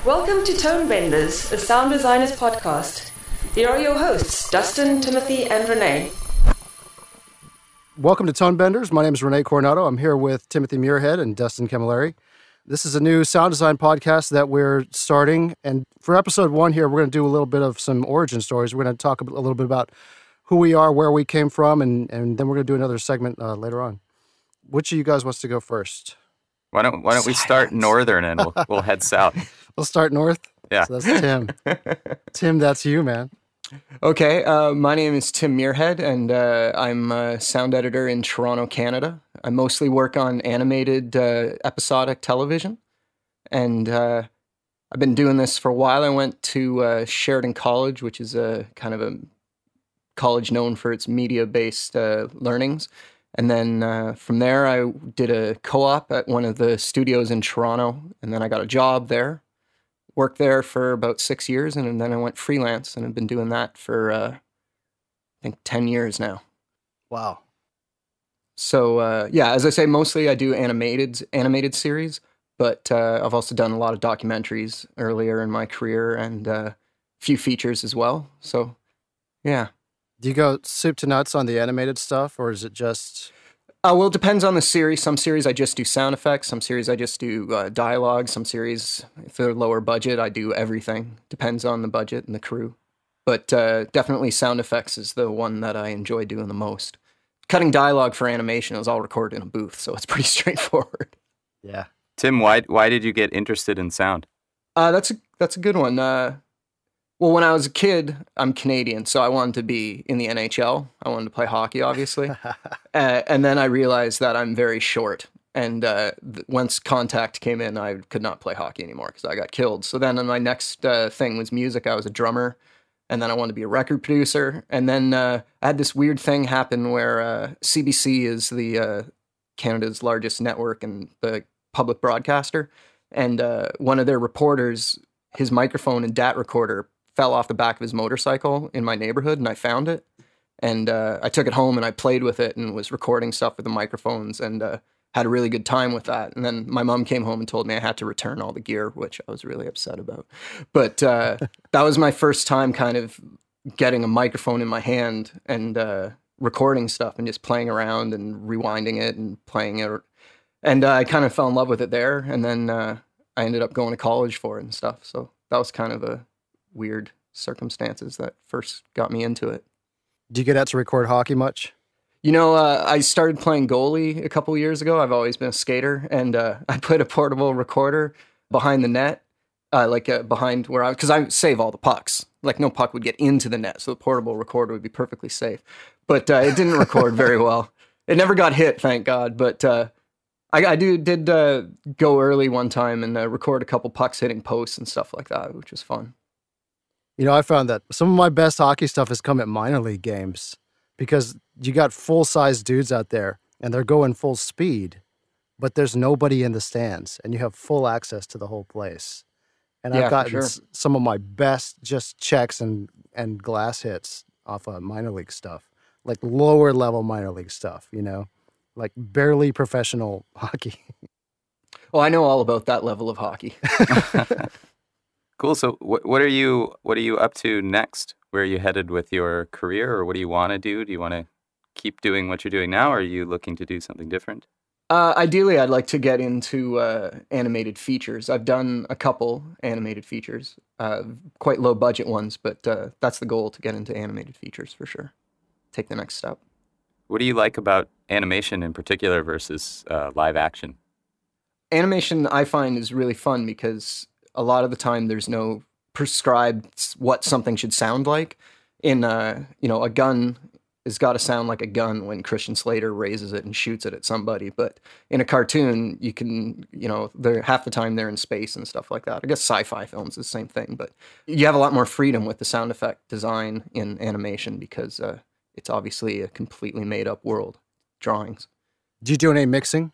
Welcome to Tonebenders, a sound designers podcast. Here are your hosts, Dustin, Timothy, and Renee. Welcome to Tonebenders. My name is Renee Coronado. I'm here with Timothy Muirhead and Dustin Camilleri. This is a new sound design podcast that we're starting. And for episode 1 here, we're going to do a little bit of some origin stories. We're going to talk a little bit about who we are, where we came from, and then we're going to do another segment later on. Which of you guys wants to go first? Why don't we start northern and we'll head south? We'll start north? Yeah. So that's Tim. Tim, that's you, man. Okay, my name is Tim Muirhead, and I'm a sound editor in Toronto, Canada. I mostly work on animated episodic television, and I've been doing this for a while. I went to Sheridan College, which is a kind of a college known for its media-based learnings. And then from there, I did a co-op at one of the studios in Toronto, and then I got a job there. Worked there for about 6 years, and then I went freelance, and I've been doing that for, I think, 10 years now. Wow. So, yeah, as I say, mostly I do animated series, but I've also done a lot of documentaries earlier in my career and a few features as well. So, yeah. Do you go soup to nuts on the animated stuff, or is it just... Well, it depends on the series. Some series I just do sound effects. Some series I just do dialogue. Some series, if they're lower budget, I do everything. Depends on the budget and the crew. But definitely sound effects is the one that I enjoy doing the most. Cutting dialogue for animation is all recorded in a booth, so it's pretty straightforward. Yeah. Tim, why did you get interested in sound? That's a good one. Well, when I was a kid, I'm Canadian, so I wanted to be in the NHL. I wanted to play hockey, obviously. And then I realized that I'm very short. And once contact came in, I could not play hockey anymore because I got killed. So then my next thing was music. I was a drummer. And then I wanted to be a record producer. And then I had this weird thing happen where CBC is the Canada's largest network and the public broadcaster. And one of their reporters, his microphone and DAT recorder fell off the back of his motorcycle in my neighborhood, and I found it. And I took it home, and I played with it and was recording stuff with the microphones and had a really good time with that. And then my mom came home and told me I had to return all the gear, which I was really upset about. But that was my first time kind of getting a microphone in my hand and recording stuff and just playing around and rewinding it and playing it. And I kind of fell in love with it there. And then I ended up going to college for it and stuff. So that was kind of a weird circumstances that first got me into it. Do you get out to record hockey much? You know, I started playing goalie a couple years ago. I've always been a skater, and I put a portable recorder behind the net, behind where because I save all the pucks. Like no puck would get into the net, so the portable recorder would be perfectly safe. But it didn't record very well. It never got hit, thank God. But I did go early one time and record a couple pucks hitting posts and stuff like that, which was fun. You know, I found that some of my best hockey stuff has come at minor league games because you got full-size dudes out there and they're going full speed, but there's nobody in the stands and you have full access to the whole place. And I've gotten some of my best just checks and glass hits off of minor league stuff, like lower level minor league stuff, you know, like barely professional hockey. Well, I know all about that level of hockey. Cool. So what are you up to next? Where are you headed with your career, or what do you want to do? Do you want to keep doing what you're doing now, or are you looking to do something different? Ideally, I'd like to get into animated features. I've done a couple animated features, quite low budget ones, but that's the goal, to get into animated features for sure. Take the next step. What do you like about animation in particular versus live action? Animation, I find, is really fun because a lot of the time there's no prescribed what something should sound like. In a gun has got to sound like a gun when Christian Slater raises it and shoots it at somebody. But in a cartoon, you can, they're half the time they're in space and stuff like that. I guess sci-fi films is the same thing, but you have a lot more freedom with the sound effect design in animation because it's obviously a completely made up world, drawings. Do you do any mixing?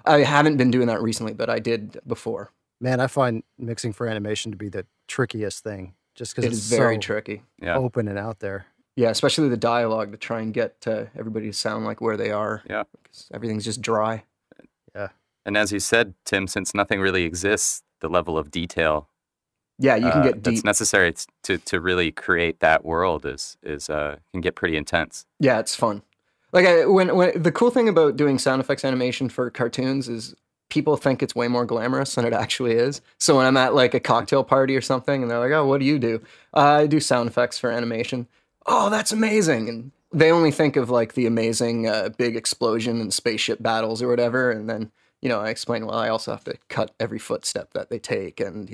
I haven't been doing that recently, but I did before. Man, I find mixing for animation to be the trickiest thing, just because it's very so tricky, open and out there. Yeah, especially the dialogue, to try and get everybody to sound like where they are. Yeah, because everything's just dry. Yeah. And as you said, Tim, since nothing really exists, the level of detail Yeah, you can get that's deep. necessary to really create that world is can get pretty intense. Yeah, it's fun. Like when the cool thing about doing sound effects animation for cartoons is people think it's way more glamorous than it actually is. So when I'm at like a cocktail party or something and they're like, "Oh, what do you do?" I do sound effects for animation. Oh, that's amazing. And they only think of like the amazing big explosion and spaceship battles or whatever. And then, I explain, well, I also have to cut every footstep that they take and,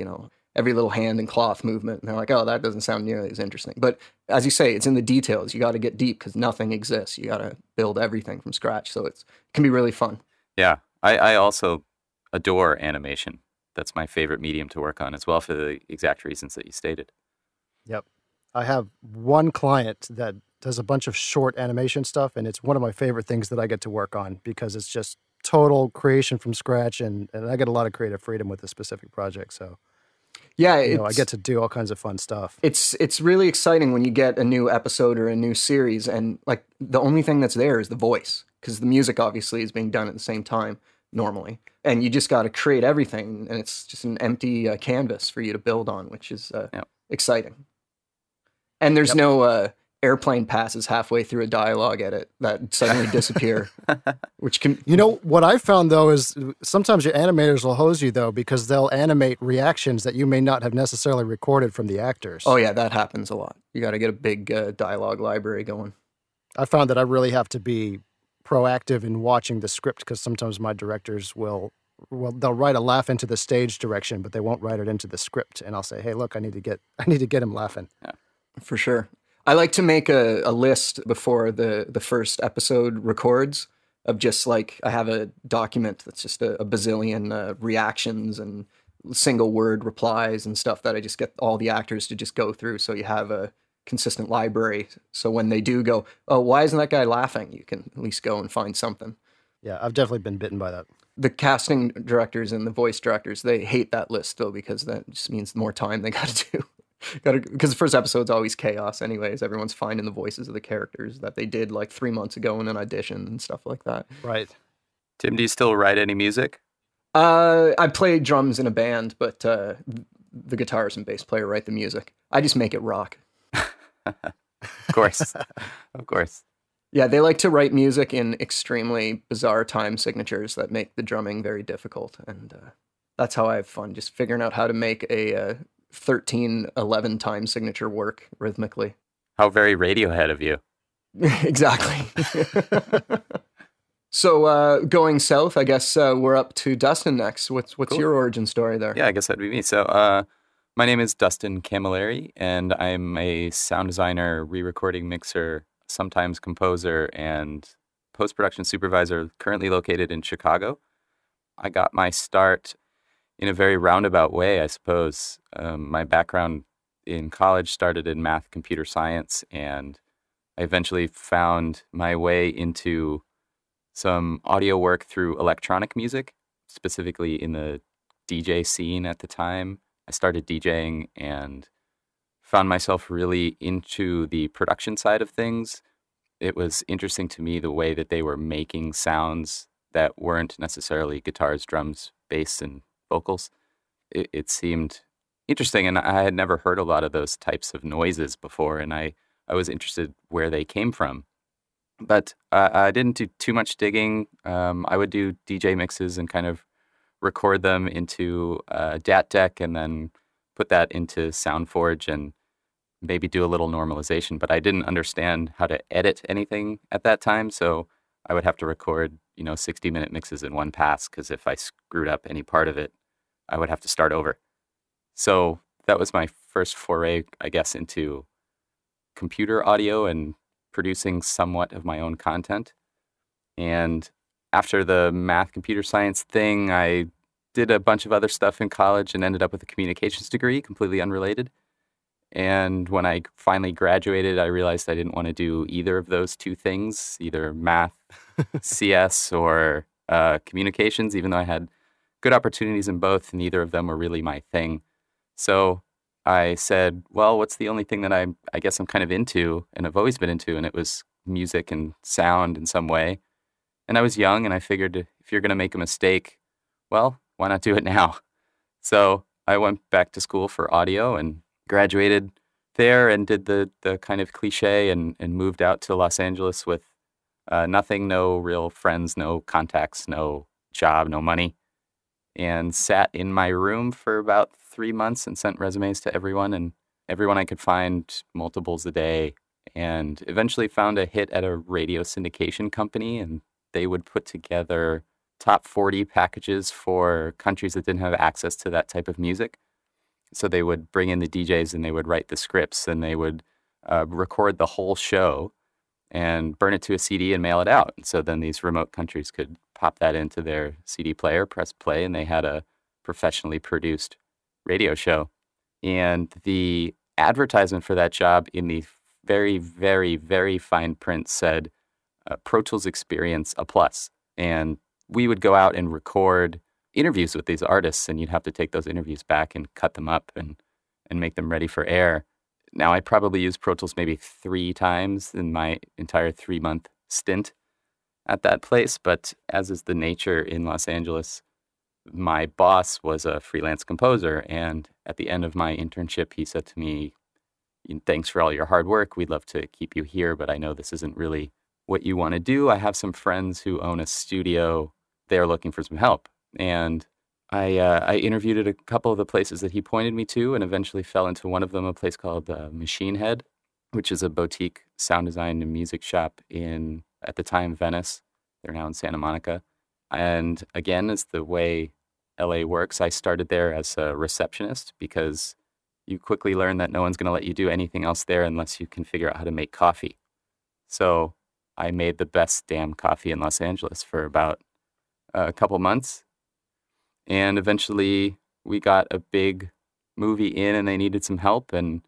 every little hand and cloth movement. And they're like, oh, that doesn't sound nearly as interesting. But as you say, it's in the details. You got to get deep because nothing exists. You got to build everything from scratch. So it can be really fun. Yeah. I also adore animation. That's my favorite medium to work on as well for the exact reasons that you stated. Yep. I have one client that does a bunch of short animation stuff, and it's one of my favorite things that I get to work on because it's just total creation from scratch, and I get a lot of creative freedom with this specific project. So, yeah, I get to do all kinds of fun stuff. It's really exciting when you get a new episode or a new series, and like the only thing that's there is the voice, because the music obviously is being done at the same time normally, and you just got to create everything, and it's just an empty canvas for you to build on, which is exciting. And there's no airplane passes halfway through a dialogue edit that suddenly disappear, which can... what I found, though, is sometimes your animators will hose you, though, because they'll animate reactions that you may not have necessarily recorded from the actors. Oh, yeah, that happens a lot. You got to get a big dialogue library going. I found that I really have to be proactive in watching the script because sometimes my directors they'll write a laugh into the stage direction, but they won't write it into the script. And I'll say, hey, look, I need to get him laughing. Yeah. For sure. I like to make a list before the first episode records of just like, I have a document that's just a bazillion reactions and single word replies and stuff that I just get all the actors to just go through. So you have a consistent library. So when they do go, oh, why isn't that guy laughing? You can at least go and find something. Yeah, I've definitely been bitten by that. The casting directors and the voice directors, they hate that list though, because that just means more time they got to do. Because the first episode's always chaos anyways. Everyone's finding the voices of the characters that they did like 3 months ago in an audition and stuff like that. Right. Tim, do you still write any music? I play drums in a band, but the guitarist and bass player write the music. I just make it rock. Of course. Of course. Yeah, they like to write music in extremely bizarre time signatures that make the drumming very difficult. And that's how I have fun, just figuring out how to make a 13/11 time signature work rhythmically. How very Radiohead of you. Exactly. So going south, I guess we're up to Dustin next. What's cool. Your origin story there? Yeah, I guess that'd be me. So my name is Dustin Camilleri, and I'm a sound designer, re-recording mixer, sometimes composer, and post-production supervisor, currently located in Chicago. I got my start in a very roundabout way, I suppose. My background in college started in math, computer science, and I eventually found my way into some audio work through electronic music, specifically in the DJ scene at the time. I started DJing and found myself really into the production side of things. It was interesting to me the way that they were making sounds that weren't necessarily guitars, drums, bass, and vocals. It seemed interesting, and I had never heard a lot of those types of noises before, and I was interested where they came from. But I didn't do too much digging. I would do DJ mixes and kind of record them into DAT deck and then put that into SoundForge and maybe do a little normalization. But I didn't understand how to edit anything at that time, so I would have to record 60-minute mixes in one pass, because if I screwed up any part of it, I would have to start over. So that was my first foray, I guess, into computer audio and producing somewhat of my own content. And after the math computer science thing, I did a bunch of other stuff in college and ended up with a communications degree, completely unrelated. And when I finally graduated, I realized I didn't want to do either of those two things, either math, CS, or communications, even though I had good opportunities in both. Neither of them were really my thing. So I said, well, what's the only thing that I guess I'm kind of into and I've always been into? And it was music and sound in some way. And I was young, and I figured if you're going to make a mistake, well, why not do it now? So I went back to school for audio and graduated there and did the kind of cliche and moved out to Los Angeles with nothing, no real friends, no contacts, no job, no money, and sat in my room for about 3 months and sent resumes to everyone I could find, multiples a day, and eventually found a hit at a radio syndication company, and they would put together top 40 packages for countries that didn't have access to that type of music. So they would bring in the DJs and they would write the scripts and they would record the whole show and burn it to a CD and mail it out. And so then these remote countries could pop that into their CD player, press play, and they had a professionally produced radio show. And the advertisement for that job in the very, very, very fine print said, Pro Tools Experience a plus. And we would go out and record interviews with these artists, and you'd have to take those interviews back and cut them up and make them ready for air. Now, I probably used Pro Tools maybe 3 times in my entire 3-month stint at that place, but as is the nature in Los Angeles, my boss was a freelance composer, and at the end of my internship, he said to me, thanks for all your hard work. We'd love to keep you here, but I know this isn't really what you want to do. I have some friends who own a studio. They're looking for some help. And I interviewed at a couple of the places that he pointed me to and eventually fell into one of them, a place called Machine Head, which is a boutique sound design and music shop in, at the time, Venice. They're now in Santa Monica. And again, as the way LA works, I started there as a receptionist because you quickly learn that no one's going to let you do anything else there unless you can figure out how to make coffee. So I made the best damn coffee in Los Angeles for about a couple months. And eventually we got a big movie in and they needed some help and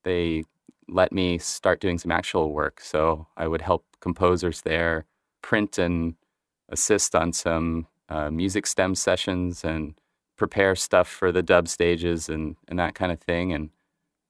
they let me start doing some actual work. So I would help composers there print and assist on some music stem sessions and prepare stuff for the dub stages and that kind of thing. And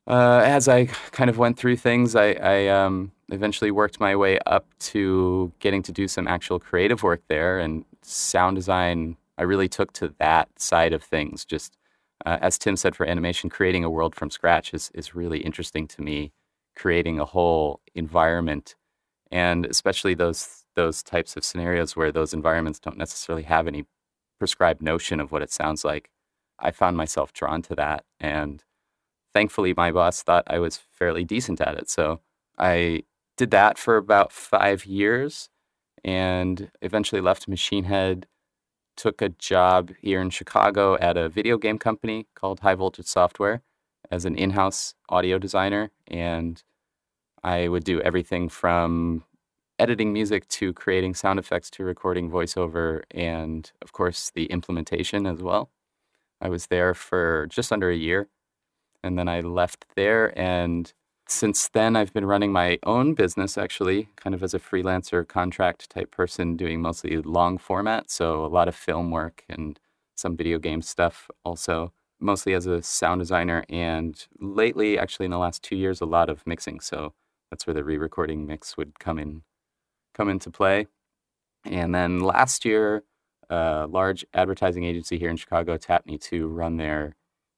as I kind of went through things, I eventually worked my way up to getting to do some actual creative work there, and sound design I really took to that side of things. Just as Tim said, for animation, creating a world from scratch is really interesting to me, creating a whole environment, and especially those types of scenarios where those environments don't necessarily have any prescribed notion of what it sounds like. I found myself drawn to that, and thankfully my boss thought I was fairly decent at it. So I did that for about 5 years and eventually left Machine Head, took a job here in Chicago at a video game company called High Voltage Software as an in-house audio designer. And I would do everything from editing music to creating sound effects to recording voiceover and, of course, the implementation as well. I was there for just under a year, and then I left there. And since then, I've been running my own business, actually, kind of as a freelancer contract type person, doing mostly long format, so a lot of film work and some video game stuff also, mostly as a sound designer, and lately, actually in the last 2 years, a lot of mixing. So that's where the re-recording mix would come into play. And then last year, a large advertising agency here in Chicago tapped me to run their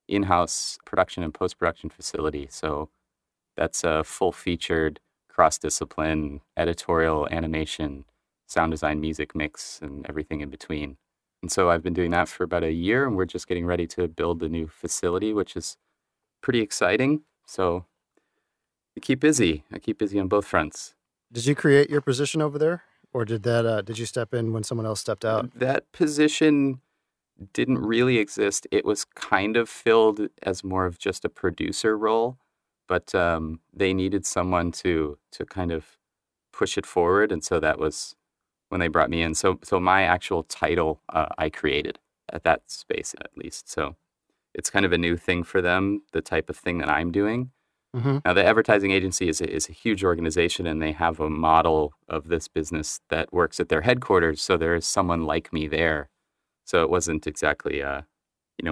in-house production and post-production facility. So that's a full-featured, cross-discipline, editorial, animation, sound design, music mix, and everything in between. And so I've been doing that for about a year, and we're just getting ready to build the new facility, which is pretty exciting. So I keep busy. I keep busy on both fronts. Did you create your position over there, or did you step in when someone else stepped out? That position didn't really exist. It was kind of filled as more of just a producer role, but they needed someone to kind of push it forward, and so that was when they brought me in. So my actual title I created at that space, at least. So it's kind of a new thing for them, the type of thing that I'm doing. Mm-hmm. Now, the advertising agency is a huge organization, and they have a model of this business that works at their headquarters. So there is someone like me there. So it wasn't exactly,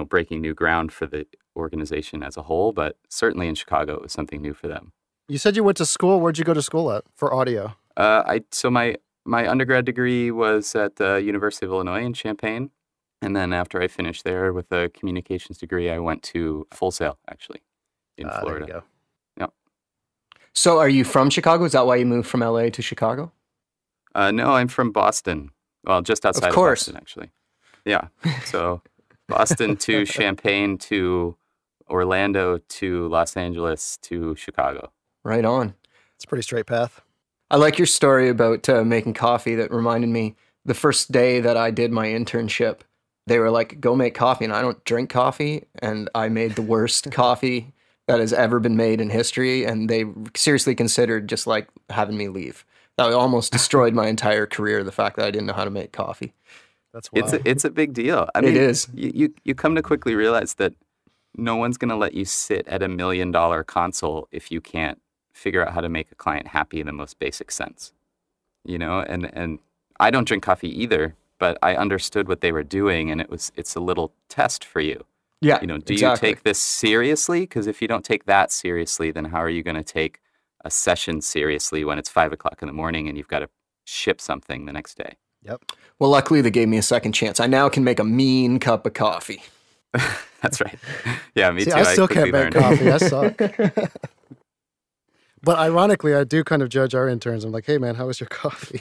breaking new ground for the organization as a whole, but certainly in Chicago, it was something new for them. You said you went to school. Where'd you go to school at for audio? So my undergrad degree was at the University of Illinois in Champaign, And then after I finished there with a communications degree, I went to Full Sail, actually, in Florida. There you go. Yep. So are you from Chicago? Is that why you moved from LA to Chicago? No, I'm from Boston. Well, just outside of Boston, actually. Yeah. So Boston to Champaign to Orlando to Los Angeles to Chicago. Right on. It's a pretty straight path. I like your story about making coffee. That reminded me the first day that I did my internship, they were like, go make coffee. And I don't drink coffee. And I made the worst coffee that has ever been made in history. And they seriously considered just like having me leave. That almost destroyed my entire career, the fact that I didn't know how to make coffee. That's wild. It's a big deal. I mean, it is. You come to quickly realize that no one's going to let you sit at $1 million console if you can't figure out how to make a client happy in the most basic sense. You know, and I don't drink coffee either, but I understood what they were doing, and it's a little test for you. Yeah, you know, do exactly. you take this seriously? Because if you don't take that seriously, then how are you going to take a session seriously when it's 5 o'clock in the morning and you've got to ship something the next day? Yep. Well, luckily they gave me a second chance. I now can make a mean cup of coffee. That's right. Yeah, me See, too. I still can't quickly make learned. coffee. I suck. But ironically, I do kind of judge our interns. I'm like, hey, man, how was your coffee?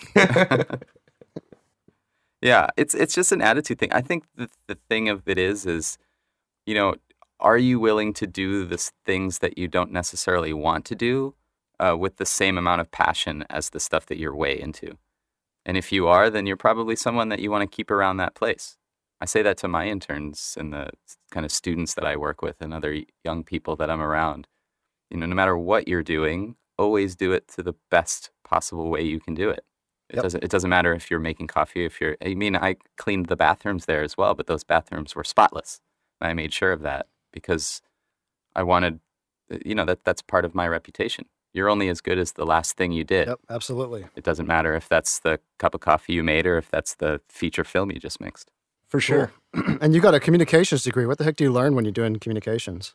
Yeah, it's just an attitude thing. I think the thing of it is, you know, are you willing to do the things that you don't necessarily want to do with the same amount of passion as the stuff that you're way into? And if you are, then you're probably someone that you want to keep around that place. I say that to my interns and the kind of students that I work with and other young people that I'm around. You know, no matter what you're doing, always do it to the best possible way you can do it. It doesn't matter if you're making coffee, I cleaned the bathrooms there as well, but those bathrooms were spotless. And I made sure of that because I wanted, you know, that's part of my reputation. You're only as good as the last thing you did. Yep, absolutely. It doesn't matter if that's the cup of coffee you made or if that's the feature film you just mixed. For sure. Cool. And you got a communications degree. What the heck do you learn when you're doing communications?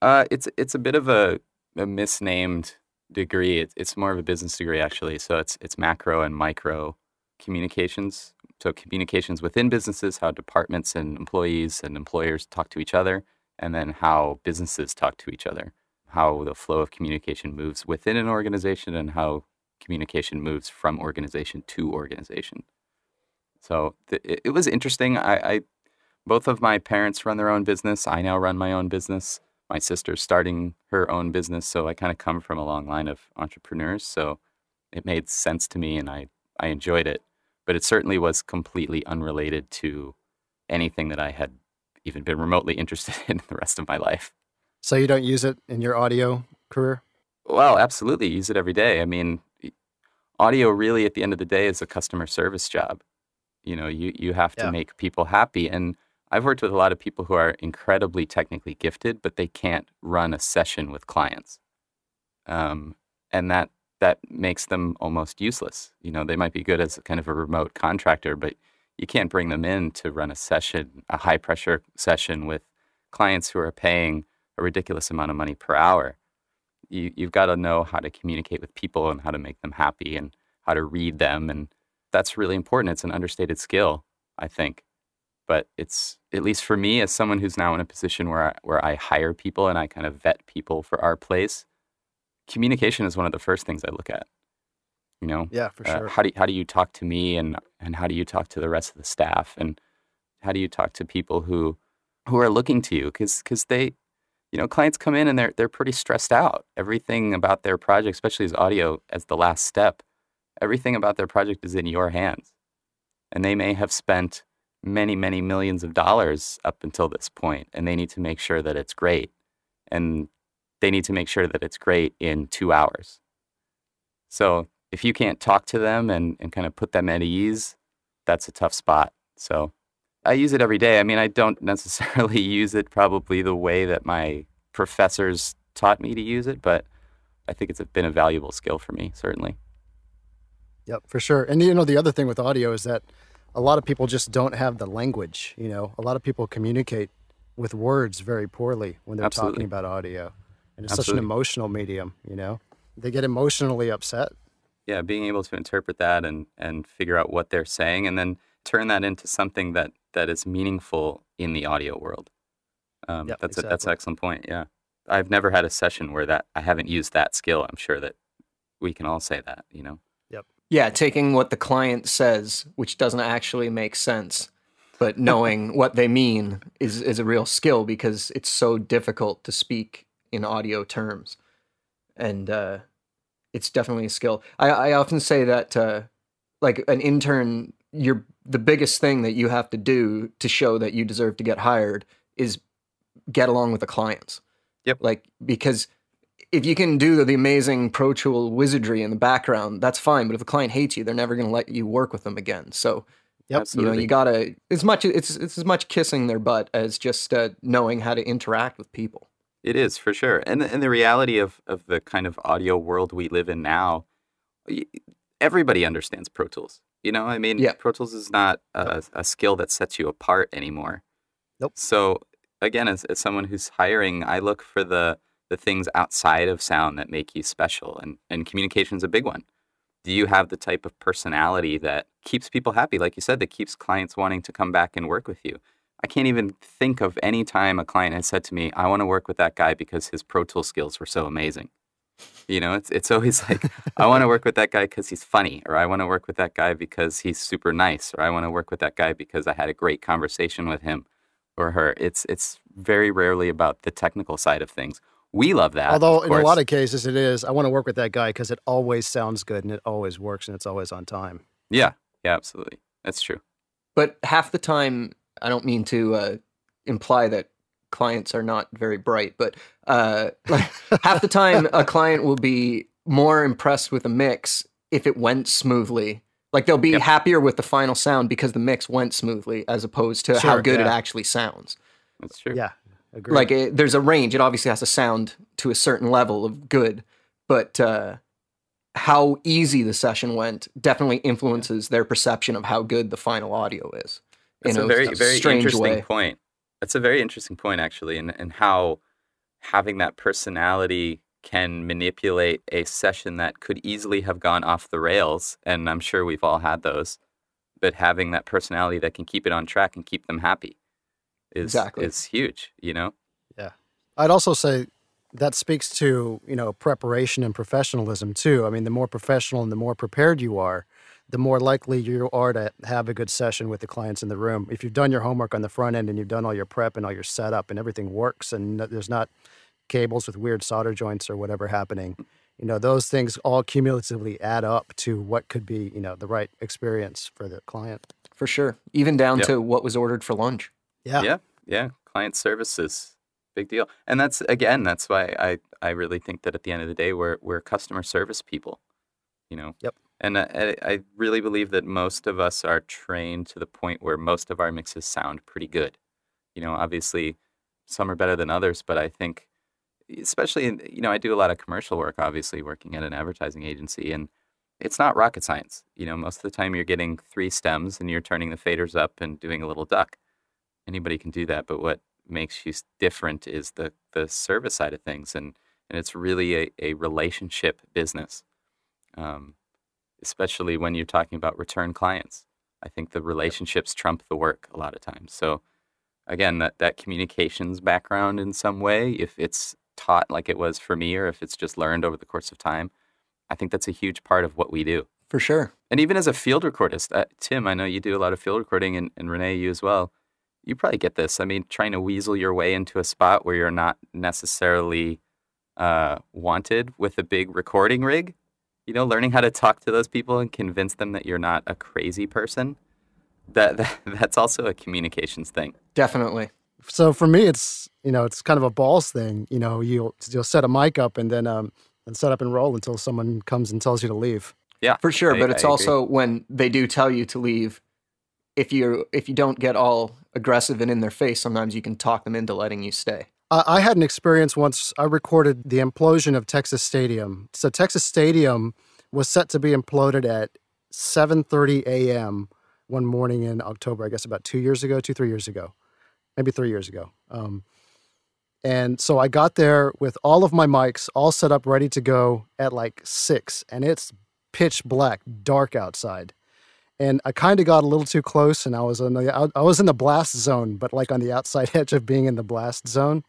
It's a bit of a misnamed degree. It's more of a business degree, actually. So it's macro and micro communications. So communications within businesses, how departments and employees and employers talk to each other, and then how businesses talk to each other, how the flow of communication moves within an organization and how communication moves from organization to organization. So it was interesting. I both of my parents run their own business. I now run my own business. My sister's starting her own business. So I kind of come from a long line of entrepreneurs. So it made sense to me and I enjoyed it. But it certainly was completely unrelated to anything that I had even been remotely interested in the rest of my life. So you don't use it in your audio career? Well, absolutely. Use it every day. I mean, audio really at the end of the day is a customer service job. You know, you have to make people happy. And I've worked with a lot of people who are incredibly technically gifted, but they can't run a session with clients. And that makes them almost useless. You know, they might be good as a kind of a remote contractor, but you can't bring them in to run a session, a high pressure session with clients who are paying a ridiculous amount of money per hour. You've got to know how to communicate with people and how to make them happy and how to read them. And that's really important. It's an understated skill, I think. But it's, at least for me, as someone who's now in a position where I hire people and I kind of vet people for our place, communication is one of the first things I look at. You know? Yeah, for sure. How do you talk to me and how do you talk to the rest of the staff? And how do you talk to people who are looking to you? Because they, you know, clients come in and they're pretty stressed out. Everything about their project, especially as audio as the last step, everything about their project is in your hands. And they may have spent many, many millions of dollars up until this point, and they need to make sure that it's great. And they need to make sure that it's great in 2 hours. So if you can't talk to them and kind of put them at ease, that's a tough spot. So I use it every day. I mean, I don't necessarily use it probably the way that my professors taught me to use it, but I think it's been a valuable skill for me, certainly. Yep, for sure. And you know, the other thing with audio is that a lot of people just don't have the language. You know, a lot of people communicate with words very poorly when they're talking about audio. And it's such an emotional medium, you know? They get emotionally upset. Yeah, being able to interpret that and figure out what they're saying and then turn that into something that is meaningful in the audio world. That's an excellent point. Yeah. I've never had a session where I haven't used that skill. I'm sure that we can all say that, Yep. Yeah, taking what the client says, which doesn't actually make sense, but knowing what they mean is a real skill, because it's so difficult to speak in audio terms. And it's definitely a skill. I often say that, like an intern, the biggest thing that you have to do to show that you deserve to get hired is get along with the clients. Yep. Like, because if you can do the amazing Pro Tool wizardry in the background, that's fine. But if a client hates you, they're never going to let you work with them again. So, Absolutely. you gotta, it's as much kissing their butt as just knowing how to interact with people. It is, for sure. And the reality of the kind of audio world we live in now, everybody understands Pro Tools. I mean, Pro Tools is not a skill that sets you apart anymore. Nope. So again, as someone who's hiring, I look for the things outside of sound that make you special, and communication's a big one. Do you have the type of personality that keeps people happy, like you said, that keeps clients wanting to come back and work with you? I can't even think of any time a client has said to me, I want to work with that guy because his Pro Tool skills were so amazing. It's always like, I want to work with that guy because he's funny, or I want to work with that guy because he's super nice, or I want to work with that guy because I had a great conversation with him or her. It's very rarely about the technical side of things. We love that. Although in a lot of cases it is, I want to work with that guy because it always sounds good and it always works and it's always on time. Yeah, absolutely. That's true. But half the time, I don't mean to imply that clients are not very bright, but half the time a client will be more impressed with a mix if it went smoothly. Like, they'll be happier with the final sound because the mix went smoothly, as opposed to how good it actually sounds. That's true. Yeah, agreed. Like, there's a range. It obviously has to sound to a certain level of good, but how easy the session went definitely influences their perception of how good the final audio is. That's a very, very interesting point. That's a very interesting point, actually, and how having that personality can manipulate a session that could easily have gone off the rails, and I'm sure we've all had those, but having that personality that can keep it on track and keep them happy is huge, Yeah. I'd also say that speaks to, preparation and professionalism too. I mean, the more professional and the more prepared you are, the more likely you are to have a good session with the clients in the room. If you've done your homework on the front end and you've done all your prep and all your setup and everything works and there's not cables with weird solder joints or whatever happening, those things all cumulatively add up to what could be, the right experience for the client. For sure. Even down to what was ordered for lunch. Yeah. Yeah. Client services, big deal. And that's why I really think that at the end of the day, we're customer service people, Yep. And I really believe that most of us are trained to the point where most of our mixes sound pretty good. Obviously some are better than others, but I think especially I do a lot of commercial work, obviously working at an advertising agency, and it's not rocket science. Most of the time you're getting 3 stems and you're turning the faders up and doing a little duck. Anybody can do that, but what makes you different is the service side of things, and it's really a relationship business, especially when you're talking about return clients. I think the relationships trump the work a lot of times. So again, that communications background in some way, if it's taught like it was for me, or if it's just learned over the course of time, I think that's a huge part of what we do. For sure. And even as a field recordist, Tim, I know you do a lot of field recording, and Renee, you as well. You probably get this. I mean, trying to weasel your way into a spot where you're not necessarily wanted with a big recording rig, learning how to talk to those people and convince them that you're not a crazy person. That's also a communications thing. Definitely. So for me, it's kind of a balls thing. You'll set a mic up and then and set up and roll until someone comes and tells you to leave. Yeah, for sure. But it's I also agree. when they do tell you to leave, if you don't get all aggressive and in their face, sometimes you can talk them into letting you stay. I had an experience once. I recorded the implosion of Texas Stadium. So Texas Stadium was set to be imploded at 7:30 a.m. one morning in October, I guess about 3 years ago, maybe 3 years ago. And so I got there with all of my mics all set up, ready to go at like 6, and it's pitch black, dark outside. And I kind of got a little too close, and I was in the blast zone, but like on the outside edge of being in the blast zone.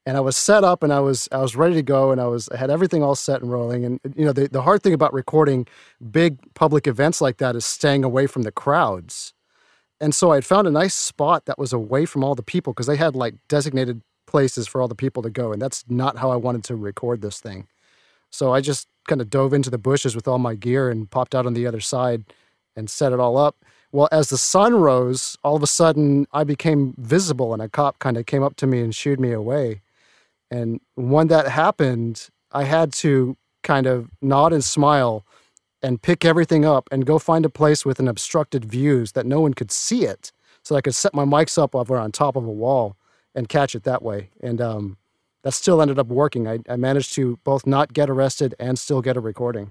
And I was set up, and I was ready to go, and I had everything all set and rolling. And the hard thing about recording big public events like that is staying away from the crowds. And so I found a nice spot that was away from all the people, because they had like designated places for all the people to go, and that's not how I wanted to record this thing. So I just kind of dove into the bushes with all my gear and popped out on the other side and set it all up. Well, as the sun rose, all of a sudden I became visible, and a cop kind of came up to me and shooed me away. And when that happened, I had to kind of nod and smile and pick everything up and go find a place with an obstructed views that no one could see it, so I could set my mics up over on top of a wall and catch it that way. And that still ended up working. I managed to both not get arrested and still get a recording.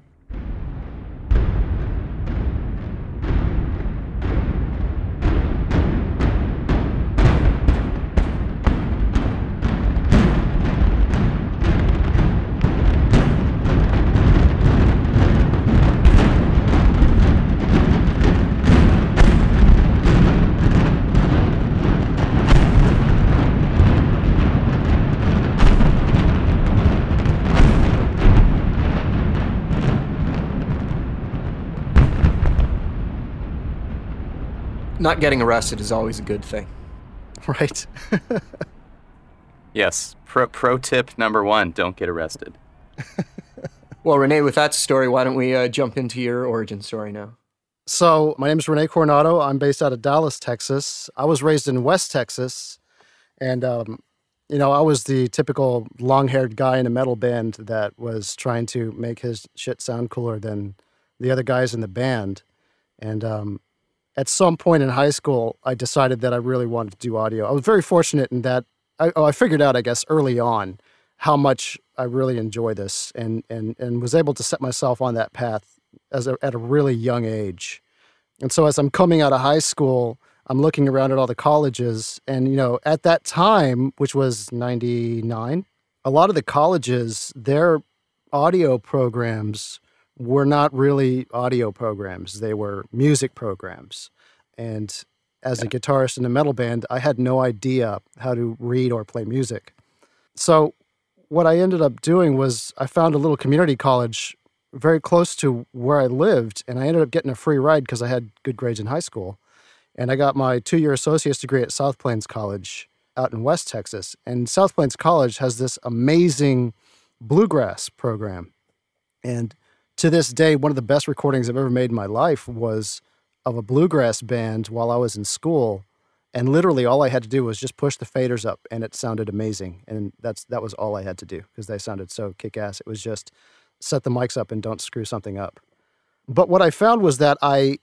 Not getting arrested is always a good thing. Right. Yes. Pro tip number 1, don't get arrested. Well, Rene, with that story, why don't we jump into your origin story now? So my name is Rene Coronado. I'm based out of Dallas, Texas. I was raised in West Texas, and I was the typical long-haired guy in a metal band that was trying to make his shit sound cooler than the other guys in the band. And at some point in high school, I decided that I really wanted to do audio. I was very fortunate in that I figured out, I guess, early on how much I really enjoy this, and was able to set myself on that path at a really young age. And so as I'm coming out of high school, I'm looking around at all the colleges, and at that time, which was 99, a lot of the colleges, their audio programs were not really audio programs. They were music programs. And as a guitarist in a metal band, I had no idea how to read or play music. So what I ended up doing was I found a little community college very close to where I lived, and I ended up getting a free ride because I had good grades in high school. And I got my 2-year associate's degree at South Plains College out in West Texas. And South Plains College has this amazing bluegrass program. And to this day, one of the best recordings I've ever made in my life was of a bluegrass band while I was in school. And literally all I had to do was just push the faders up, and it sounded amazing. And that was all I had to do, because they sounded so kick-ass. It was just set the mics up and don't screw something up. But what I found was that I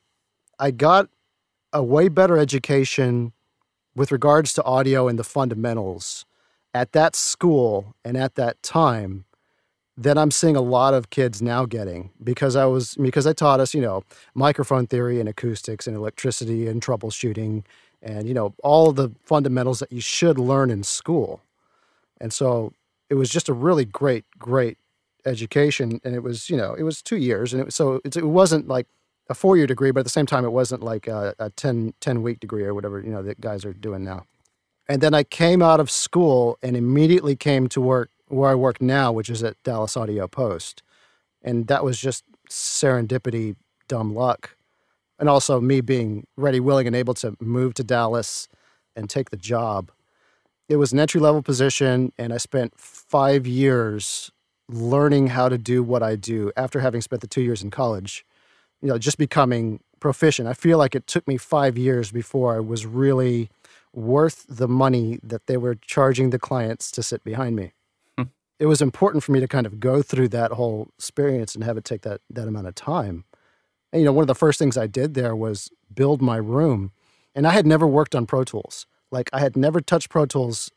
got a way better education with regards to audio and the fundamentals at that school and at that time that I'm seeing a lot of kids now getting, because I taught us, microphone theory and acoustics and electricity and troubleshooting and, all the fundamentals that you should learn in school. And so it was just a really great education. And it was, it was 2 years. And it wasn't like a 4-year degree, but at the same time, it wasn't like a 10-week degree or whatever, that guys are doing now. And then I came out of school and immediately came to work where I work now, which is at Dallas Audio Post. And that was just serendipity, dumb luck. And also me being ready, willing, and able to move to Dallas and take the job. It was an entry-level position, and I spent 5 years learning how to do what I do after having spent the 2 years in college, just becoming proficient. I feel like it took me 5 years before I was really worth the money that they were charging the clients to sit behind me. It was important for me to kind of go through that whole experience and have it take that amount of time. And, one of the first things I did there was build my room. And I had never worked on Pro Tools. Like, I had never touched Pro Tools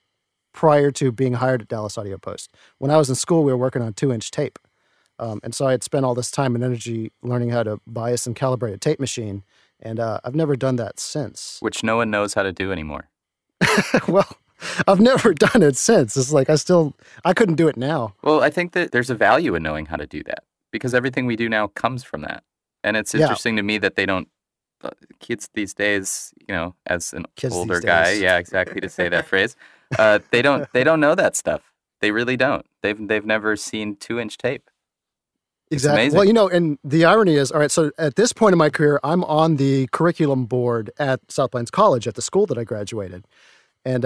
prior to being hired at Dallas Audio Post. When I was in school, we were working on 2-inch tape. And so I had spent all this time and energy learning how to bias and calibrate a tape machine. And I've never done that since. Which no one knows how to do anymore. Well, I've never done it since. It's like I couldn't do it now. Well, I think that there's a value in knowing how to do that, because everything we do now comes from that. And it's interesting to me that they don't Kids these days, as an Kids older these guy, days. yeah, exactly, to say that phrase, they don't know that stuff. They really don't. They've never seen 2-inch tape. It's Exactly. amazing. Well, and the irony is, all right, so at this point in my career, I'm on the curriculum board at South Plains College at the school that I graduated. And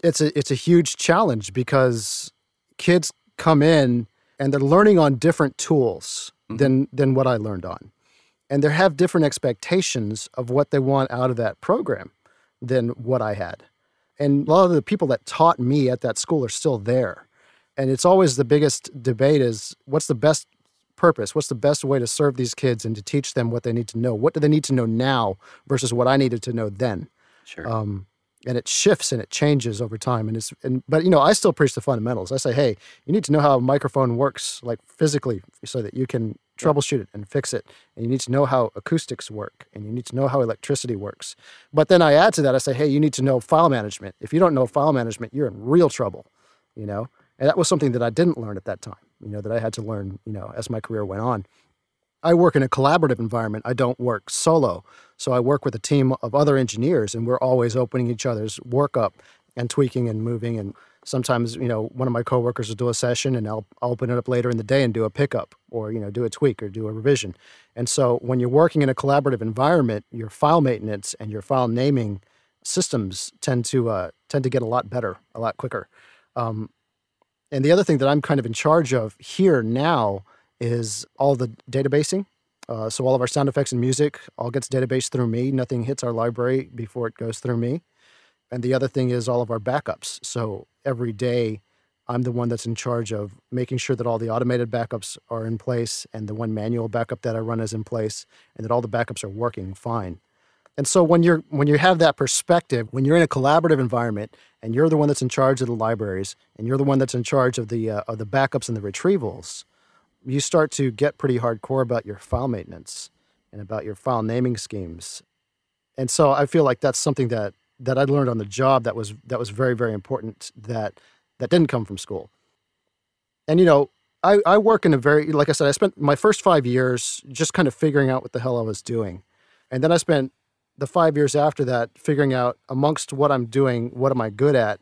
it's a huge challenge because kids come in and they're learning on different tools than what I learned on. And they have different expectations of what they want out of that program than what I had. And a lot of the people that taught me at that school are still there. And it's always the biggest debate is what's the best purpose? What's the best way to serve these kids and to teach them what they need to know? What do they need to know now versus what I needed to know then? Sure. And it shifts and it changes over time. But I still preach the fundamentals. I say, hey, you need to know how a microphone works, like physically, so that you can troubleshoot it and fix it. And you need to know how acoustics work, and you need to know how electricity works. But then I add to that, I say, hey, you need to know file management. If you don't know file management, you're in real trouble, And that was something that I didn't learn at that time, that I had to learn, as my career went on. I work in a collaborative environment. I don't work solo. So I work with a team of other engineers, and we're always opening each other's work up and tweaking and moving. And sometimes, one of my coworkers will do a session and I'll open it up later in the day and do a pickup or, do a tweak or do a revision. And so when you're working in a collaborative environment, your file maintenance and your file naming systems tend to get a lot better, a lot quicker. And the other thing that I'm kind of in charge of here now is all the databasing. So all of our sound effects and music all gets databased through me. Nothing hits our library before it goes through me. And the other thing is all of our backups. So every day, I'm the one that's in charge of making sure that all the automated backups are in place and the one manual backup that I run is in place and that all the backups are working fine. And so when you have that perspective, when you're in a collaborative environment and you're the one that's in charge of the libraries and you're the one that's in charge of the backups and the retrievals, you start to get pretty hardcore about your file maintenance and about your file naming schemes. And so I feel like that's something that I learned on the job that was very, very important that didn't come from school. And, I work in like I said, I spent my first 5 years just kind of figuring out what the hell I was doing. And then I spent the 5 years after that figuring out amongst what I'm doing, what am I good at?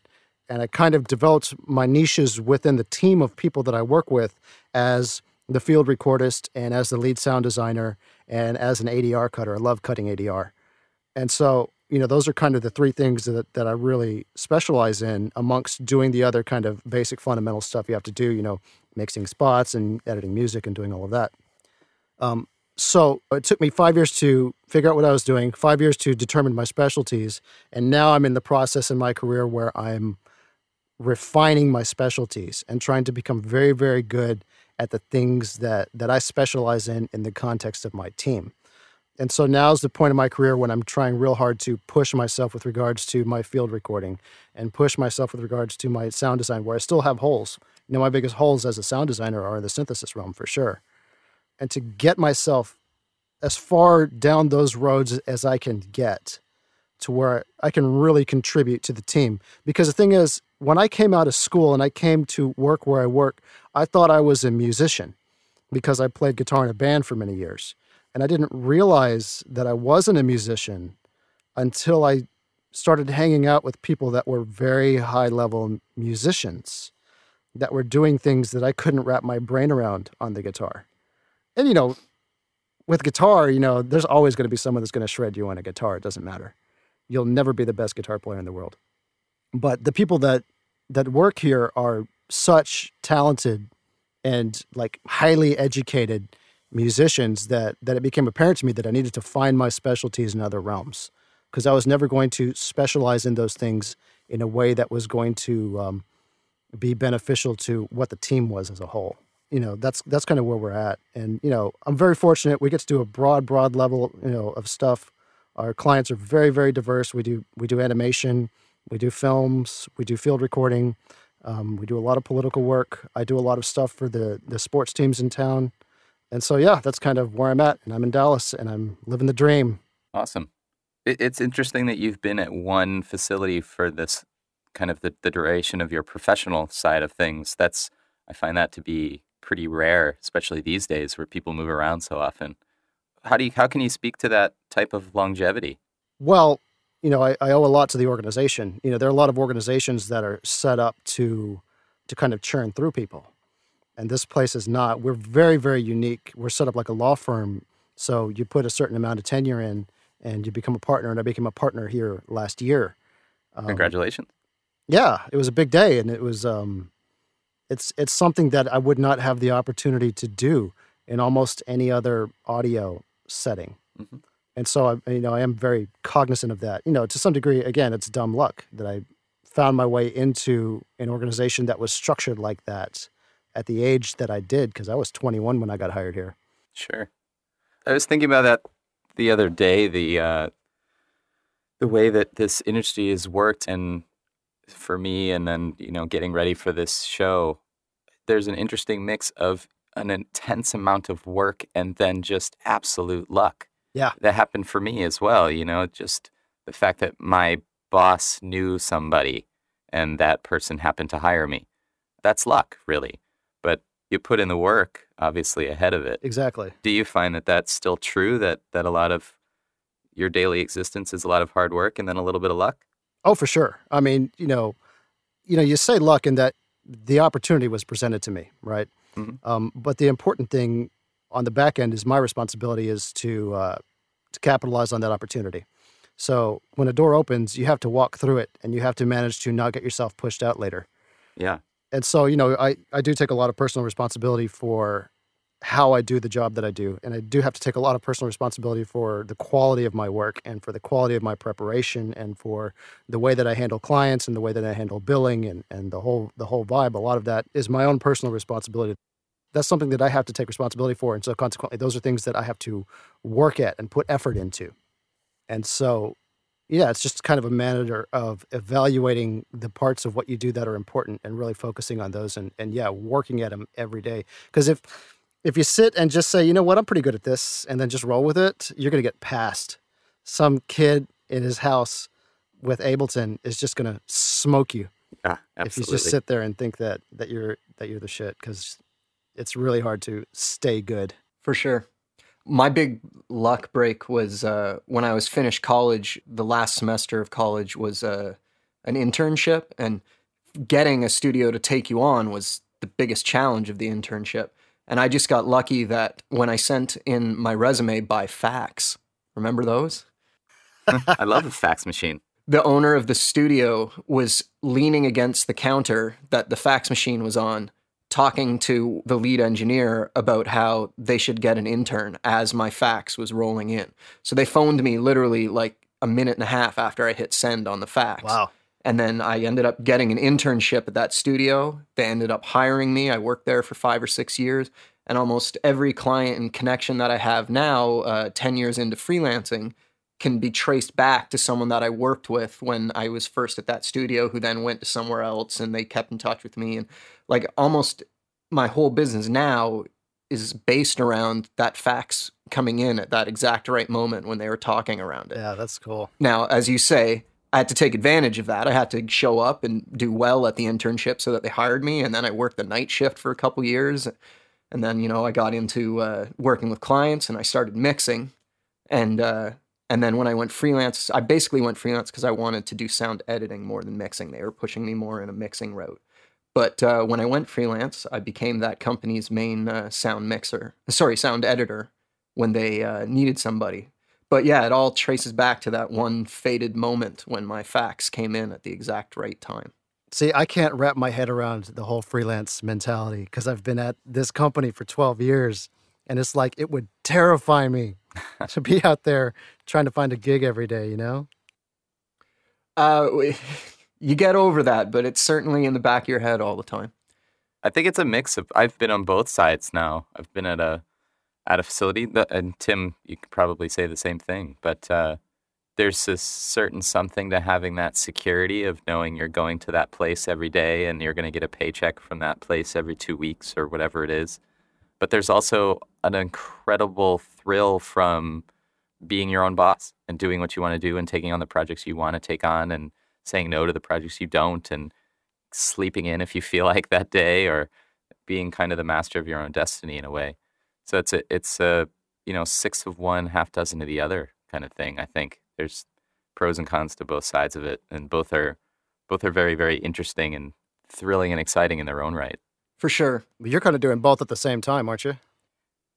And I kind of developed my niches within the team of people that I work with as the field recordist and as the lead sound designer and as an ADR cutter. I love cutting ADR. And so, those are kind of the three things that I really specialize in amongst doing the other kind of basic fundamental stuff you have to do, mixing spots and editing music and doing all of that. So it took me 5 years to figure out what I was doing, 5 years to determine my specialties. And now I'm in the process in my career where I'm refining my specialties and trying to become very, very good at the things that I specialize in the context of my team. And so now's the point of my career when I'm trying real hard to push myself with regards to my field recording and push myself with regards to my sound design, where I still have holes. My biggest holes as a sound designer are in the synthesis realm for sure. And to get myself as far down those roads as I can get to where I can really contribute to the team. Because the thing is, when I came out of school and I came to work where I work, I thought I was a musician because I played guitar in a band for many years. And I didn't realize that I wasn't a musician until I started hanging out with people that were very high-level musicians that were doing things that I couldn't wrap my brain around on the guitar. And, with guitar, there's always going to be someone that's going to shred you on a guitar. It doesn't matter. You'll never be the best guitar player in the world. But the people that work here are such talented and like highly educated musicians that it became apparent to me that I needed to find my specialties in other realms, because I was never going to specialize in those things in a way that was going to be beneficial to what the team was as a whole. That's kind of where we're at. And, I'm very fortunate. We get to do a broad level, of stuff. Our clients are very, very diverse. We do animation, we do films, we do field recording. We do a lot of political work. I do a lot of stuff for the sports teams in town. And so, yeah, that's kind of where I'm at. And I'm in Dallas and I'm living the dream. Awesome. It's interesting that you've been at one facility for this kind of the duration of your professional side of things. I find that to be pretty rare, especially these days where people move around so often. How can you speak to that type of longevity? Well, I owe a lot to the organization. There are a lot of organizations that are set up to kind of churn through people. And this place is not. We're very, very unique. We're set up like a law firm. So you put a certain amount of tenure in and you become a partner. And I became a partner here last year. Congratulations. Yeah, it was a big day. And it was, it's something that I would not have the opportunity to do in almost any other audio setting. Mm-hmm. And so, I am very cognizant of that. To some degree, again, it's dumb luck that I found my way into an organization that was structured like that at the age that I did, because I was 21 when I got hired here. Sure. I was thinking about that the other day, the way that this industry has worked, and for me, and then, getting ready for this show, there's an interesting mix of an intense amount of work and then just absolute luck. Yeah. That happened for me as well, just the fact that my boss knew somebody and that person happened to hire me. That's luck, really. But you put in the work, obviously, ahead of it. Exactly. Do you find that that's still true, that a lot of your daily existence is a lot of hard work and then a little bit of luck? Oh, for sure. I mean, you say luck in that the opportunity was presented to me, right? Mm-hmm. But the important thing on the back end is my responsibility is to capitalize on that opportunity. So when a door opens, you have to walk through it and you have to manage to not get yourself pushed out later. Yeah. And so, I do take a lot of personal responsibility for how I do the job that I do. And I do have to take a lot of personal responsibility for the quality of my work and for the quality of my preparation and for the way that I handle clients and the way that I handle billing and the whole vibe. A lot of that is my own personal responsibility. That's something that I have to take responsibility for. And so consequently, those are things that I have to work at and put effort into. And so, yeah, it's just kind of a matter of evaluating the parts of what you do that are important and really focusing on those and working at them every day. Because if you sit and just say, you know what, I'm pretty good at this, and then just roll with it, you're going to get passed. Some kid in his house with Ableton is just going to smoke you. Yeah, absolutely. If you just sit there and think that you're the shit, because it's really hard to stay good. For sure. My big luck break was when I was finished college. The last semester of college was an internship, and getting a studio to take you on was the biggest challenge of the internship. And I just got lucky that when I sent in my resume by fax, remember those? I love a fax machine. The owner of the studio was leaning against the counter that the fax machine was on, talking to the lead engineer about how they should get an intern as my fax was rolling in. So they phoned me literally like a minute and a half after I hit send on the fax. Wow. And then I ended up getting an internship at that studio. They ended up hiring me. I worked there for 5 or 6 years. And almost every client and connection that I have now, 10 years into freelancing, can be traced back to someone that I worked with when I was first at that studio, who then went to somewhere else, and they kept in touch with me. And like almost my whole business now is based around that fax coming in at that exact right moment when they were talking around it. Yeah, that's cool. Now, as you say, I had to take advantage of that. I had to show up and do well at the internship so that they hired me. And then I worked the night shift for a couple years. And then, I got into working with clients and I started mixing. And then when I went freelance, I basically went freelance because I wanted to do sound editing more than mixing. They were pushing me more in a mixing route. But when I went freelance, I became that company's main sound editor when they needed somebody. But yeah, it all traces back to that one fated moment when my fax came in at the exact right time. See, I can't wrap my head around the whole freelance mentality because I've been at this company for 12 years, and it's like it would terrify me to be out there trying to find a gig every day, You get over that, but it's certainly in the back of your head all the time. I think it's a mix of, I've been on both sides now. I've been at a facility, and Tim, you could probably say the same thing, but there's this certain something to having that security of knowing you're going to that place every day and you're going to get a paycheck from that place every 2 weeks or whatever it is. But there's also an incredible thrill from being your own boss and doing what you want to do and taking on the projects you want to take on and saying no to the projects you don't and sleeping in if you feel like that day, or being kind of the master of your own destiny in a way. So it's a six of one, half dozen of the other kind of thing. I think there's pros and cons to both sides of it, and both are very, very interesting and thrilling and exciting in their own right. For sure. But you're kind of doing both at the same time, aren't you?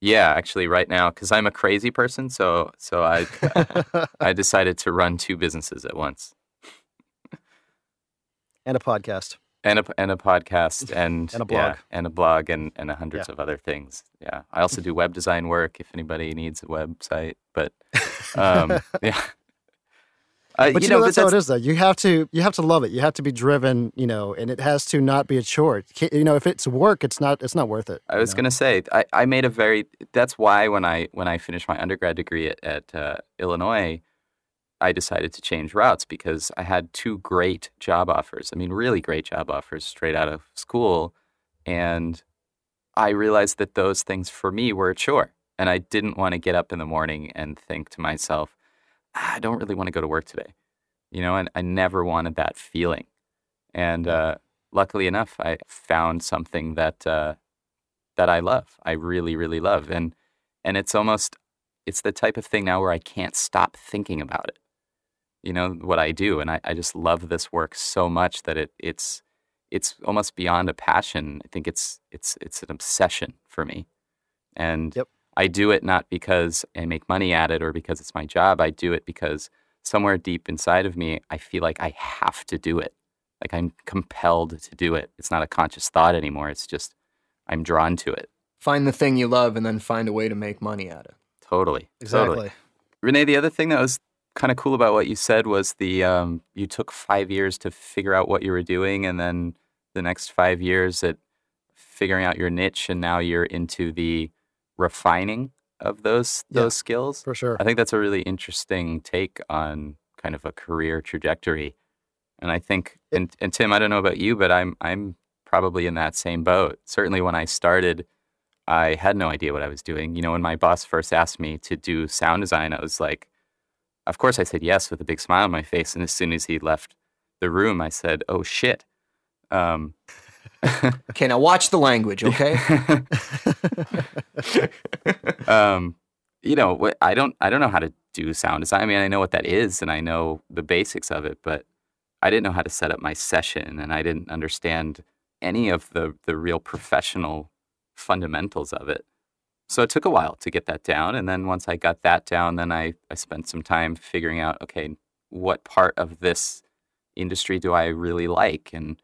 Yeah, actually, right now, because I'm a crazy person, so I decided to run two businesses at once. And a podcast. And a podcast and and a blog. Yeah, and a blog and hundreds of other things. Yeah, I also do web design work if anybody needs a website. But yeah. But that's how it is, though. You have to love it. You have to be driven, and it has to not be a chore. If it's work, it's not worth it. I was going to say, I made that's why when I finished my undergrad degree at Illinois, I decided to change routes because I had two great job offers. I mean, really great job offers straight out of school. And I realized that those things for me were a chore. And I didn't want to get up in the morning and think to myself, I don't really want to go to work today, and I never wanted that feeling. And luckily enough, I found something that I love. I really, really love. And it's the type of thing now where I can't stop thinking about it, what I do. And I just love this work so much that it's almost beyond a passion. I think it's an obsession for me. And I do it not because I make money at it or because it's my job. I do it because somewhere deep inside of me, I feel like I have to do it. Like I'm compelled to do it. It's not a conscious thought anymore. It's just I'm drawn to it. Find the thing you love and then find a way to make money at it. Totally. Exactly. Totally. Renee, the other thing that was kind of cool about what you said was you took 5 years to figure out what you were doing, and then the next 5 years at figuring out your niche, and now you're into the refining of those skills. For sure. I think that's a really interesting take on kind of a career trajectory. And I think, and Tim, I don't know about you, but I'm probably in that same boat. Certainly when I started, I had no idea what I was doing. When my boss first asked me to do sound design, I was like, of course I said yes with a big smile on my face. And as soon as he left the room, I said, oh shit. Okay, now watch the language, okay? I don't know how to do sound design. I mean, I know what that is and I know the basics of it, but I didn't know how to set up my session, and I didn't understand any of the real professional fundamentals of it. So it took a while to get that down. And then once I got that down, then I spent some time figuring out, okay, what part of this industry do I really like? And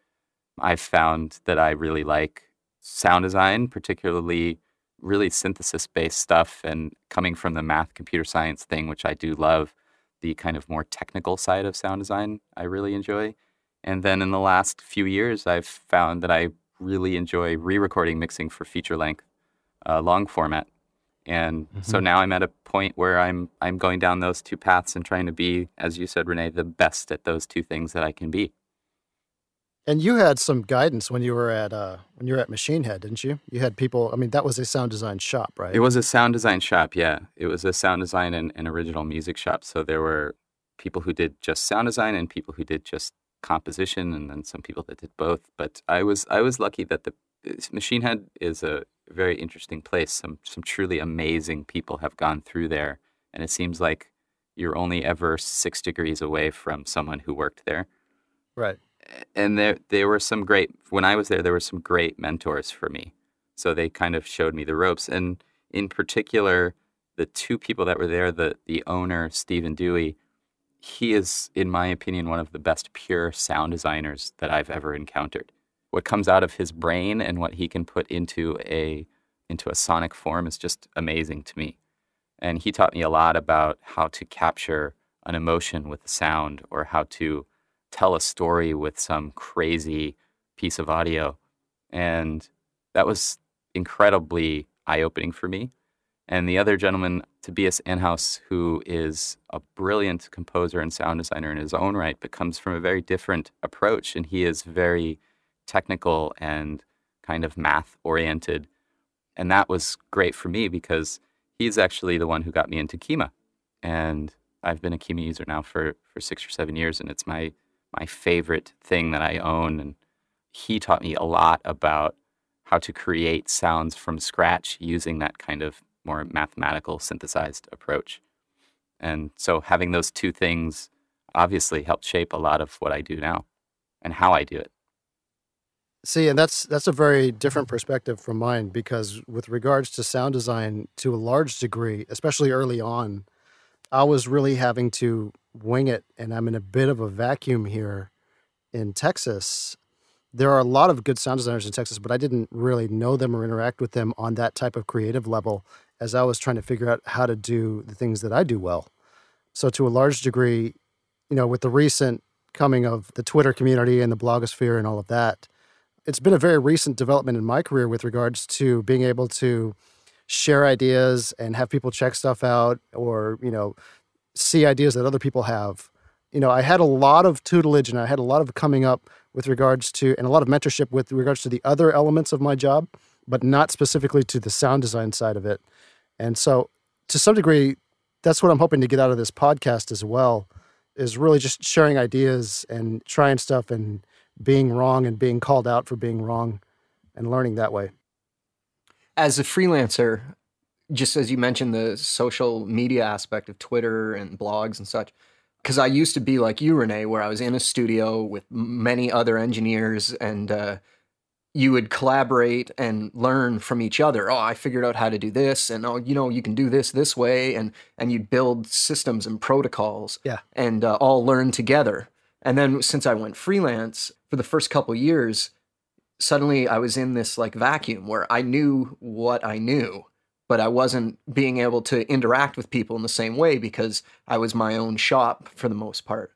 I've found that I really like sound design, particularly really synthesis-based stuff, and coming from the math computer science thing, which I do love, the kind of more technical side of sound design I really enjoy. And then in the last few years, I've found that I really enjoy re-recording mixing for feature-length, long format. And so now I'm at a point where I'm going down those two paths and trying to be, as you said, Renee, the best at those two things that I can be. And you had some guidance when you were at Machine Head, didn't you? You had people. I mean, that was a sound design shop, right? It was a sound design shop, yeah. It was a sound design and original music shop. So there were people who did just sound design and people who did just composition, and then some people that did both. But I was lucky that the Machine Head is a very interesting place. Some truly amazing people have gone through there, and it seems like you're only ever 6 degrees away from someone who worked there. Right. And there were some great, when I was there were some great mentors for me. So they kind of showed me the ropes. And in particular, the two people that were there, the owner, Stephen Dewey, he is, in my opinion, one of the best pure sound designers that I've ever encountered. What comes out of his brain and what he can put into a sonic form is just amazing to me. And he taught me a lot about how to capture an emotion with a sound, or how to tell a story with some crazy piece of audio. And that was incredibly eye-opening for me. And the other gentleman, Tobias Enhaus, who is a brilliant composer and sound designer in his own right, but comes from a very different approach. And he is very technical and kind of math-oriented. And that was great for me because he's actually the one who got me into Kyma. And I've been a Kyma user now for 6 or 7 years, and it's my favorite thing that I own. And he taught me a lot about how to create sounds from scratch using that kind of more mathematical, synthesized approach. And so having those two things obviously helped shape a lot of what I do now and how I do it. See, and that's a very different perspective from mine, because with regards to sound design, to a large degree, especially early on, I was really having to wing it, and I'm in a bit of a vacuum here in Texas. There are a lot of good sound designers in Texas, but I didn't really know them or interact with them on that type of creative level as I was trying to figure out how to do the things that I do well. So to a large degree, with the recent coming of the Twitter community and the blogosphere and all of that, it's been a very recent development in my career with regards to being able to share ideas and have people check stuff out, or, see ideas that other people have. I had a lot of tutelage and I had a lot of coming up with regards to, and a lot of mentorship with regards to the other elements of my job, but not specifically to the sound design side of it. And so to some degree, that's what I'm hoping to get out of this podcast as well, is really just sharing ideas and trying stuff and being wrong and being called out for being wrong and learning that way. As a freelancer, just as you mentioned the social media aspect of Twitter and blogs and such, because I used to be like you, Renee, where I was in a studio with many other engineers, and you would collaborate and learn from each other. Oh, I figured out how to do this, and you can do this way, and you'd build systems and protocols, and all learn together. And then since I went freelance for the first couple of years, suddenly I was in this like vacuum where I knew what I knew, but I wasn't being able to interact with people in the same way because I was my own shop for the most part.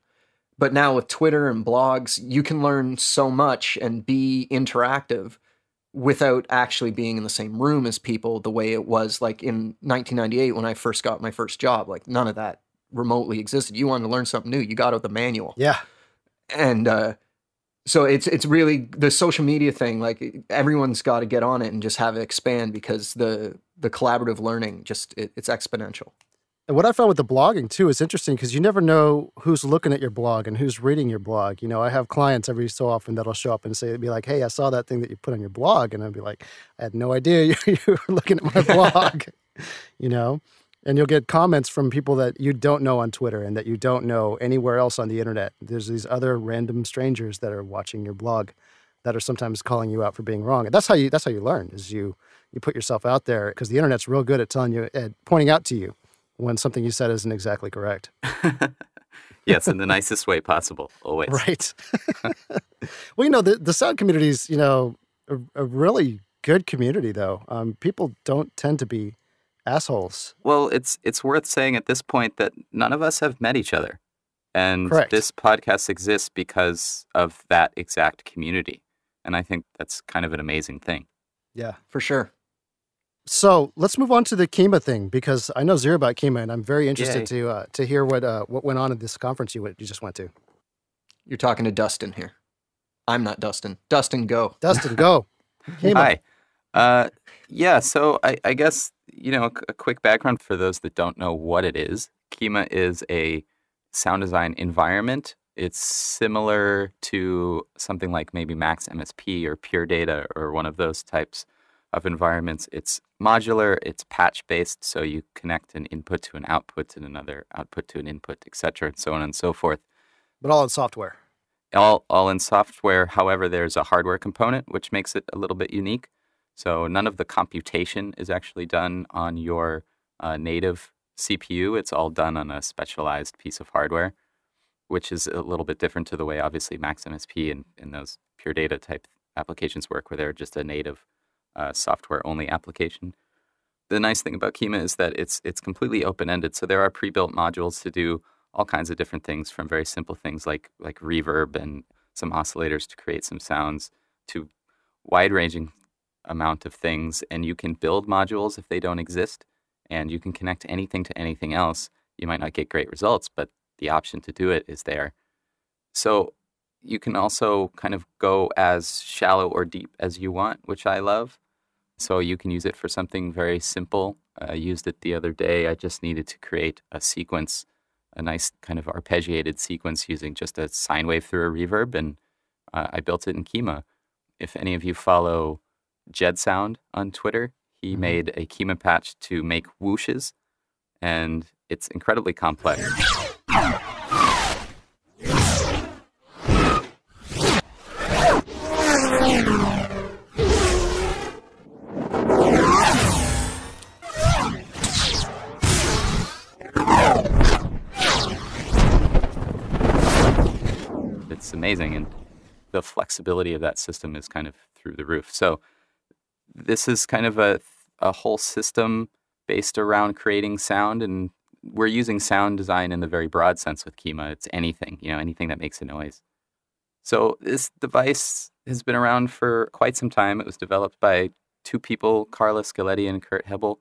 But now with Twitter and blogs, you can learn so much and be interactive without actually being in the same room as people, the way it was like in 1998 when I first got my first job. Like none of that remotely existed. You wanted to learn something new, you got out the manual. Yeah. And so it's really the social media thing, like everyone's got to get on it and just have it expand, because the collaborative learning, it's exponential. And what I found with the blogging too is interesting, because you never know who's looking at your blog and who's reading your blog. I have clients every so often that'll show up and be like, "Hey, I saw that thing that you put on your blog," and I'd be like, "I had no idea you were looking at my blog," And you'll get comments from people that you don't know on Twitter and that you don't know anywhere else on the internet. There's these other random strangers that are watching your blog that are sometimes calling you out for being wrong. And that's how you learn, is you put yourself out there, because the internet's real good at telling you, pointing out to you when something you said isn't exactly correct. Yes, in the nicest way possible, always. Right. Well, the sound community is, a really good community, though. People don't tend to be assholes. Well, it's worth saying at this point that none of us have met each other. And Correct. This podcast exists because of that exact community. And I think that's kind of an amazing thing. Yeah, For sure. So let's move on to the Kyma thing, because I know zero about Kyma, and I'm very interested to hear what went on at this conference you just went to. You're talking to Dustin here. I'm not Dustin. Dustin, go. Dustin, go. Kyma. Hi. So I guess, a quick background for those that don't know what it is. Kyma is a sound design environment. It's similar to something like maybe Max MSP or Pure Data or one of those types of environments. It's modular, it's patch-based, so you connect an input to an output and another output to an input, etc., and so on and so forth. But all in software. All in software. However, there's a hardware component, which makes it a little bit unique. So none of the computation is actually done on your native CPU. It's all done on a specialized piece of hardware, which is a little bit different to the way, obviously, Max MSP and those Pure Data type applications work, where they're just a native software-only application. The nice thing about Kyma is that it's completely open-ended. So there are pre-built modules to do all kinds of different things, from very simple things like reverb and some oscillators to create some sounds, to wide-ranging amount of things. And you can build modules if they don't exist, and you can connect anything to anything else. You might not get great results, but the option to do it is there. So you can also kind of go as shallow or deep as you want, which I love. So you can use it for something very simple. I used it the other day. I just needed to create a sequence, a nice kind of arpeggiated sequence using just a sine wave through a reverb, and I built it in Kyma. If any of you follow Jed Sound on Twitter, He made a Kyma patch to make whooshes, and it's incredibly complex. It's amazing, and the flexibility of that system is kind of through the roof. So this is kind of a whole system based around creating sound, and we're using sound design in the very broad sense with Kyma. It's anything, anything that makes a noise. So this device has been around for quite some time. It was developed by two people, K.I.S.S and Kurt Hebel.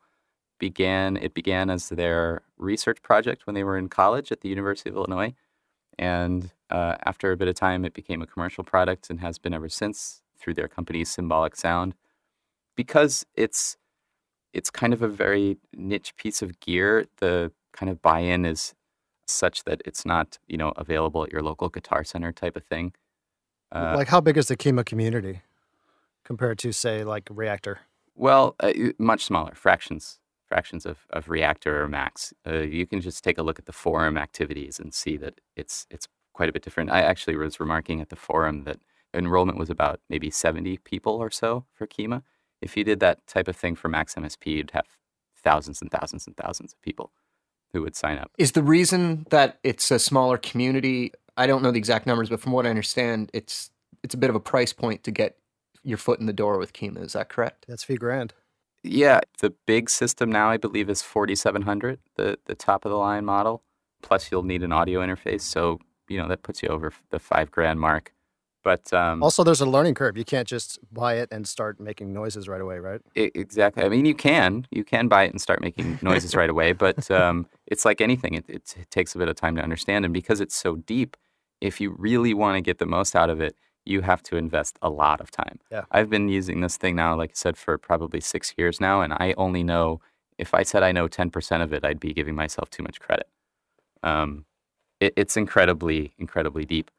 It began as their research project when they were in college at the University of Illinois. And after a bit of time, it became a commercial product and has been ever since through their company, Symbolic Sound. Because it's kind of a very niche piece of gear, the kind of buy-in is such that it's not, available at your local Guitar Center type of thing. Like, how big is the Kyma community compared to, say, like Reactor? Well, much smaller, fractions of Reactor or Max. You can just take a look at the forum activities and see that it's quite a bit different. I actually was remarking at the forum that enrollment was about maybe 70 people or so for Kyma. If you did that type of thing for Max MSP, you'd have thousands and thousands and thousands of people who would sign up. Is the reason that it's a smaller community, I don't know the exact numbers, but from what I understand, it's a bit of a price point to get your foot in the door with Kyma. Is that correct? That's $3,000. Yeah, the big system now, I believe, is $4,700, the top of the line model. Plus, you'll need an audio interface, so that puts you over the $5,000 mark. But also, there's a learning curve. You can't just buy it and start making noises right away, right? Exactly. I mean, you can buy it and start making noises right away, but it's like anything. It takes a bit of time to understand, and because it's so deep, if you really want to get the most out of it, you have to invest a lot of time. Yeah. I've been using this thing now, like I said, for probably 6 years now, and I only know, if I said I know 10% of it, I'd be giving myself too much credit. It's incredibly, incredibly deep.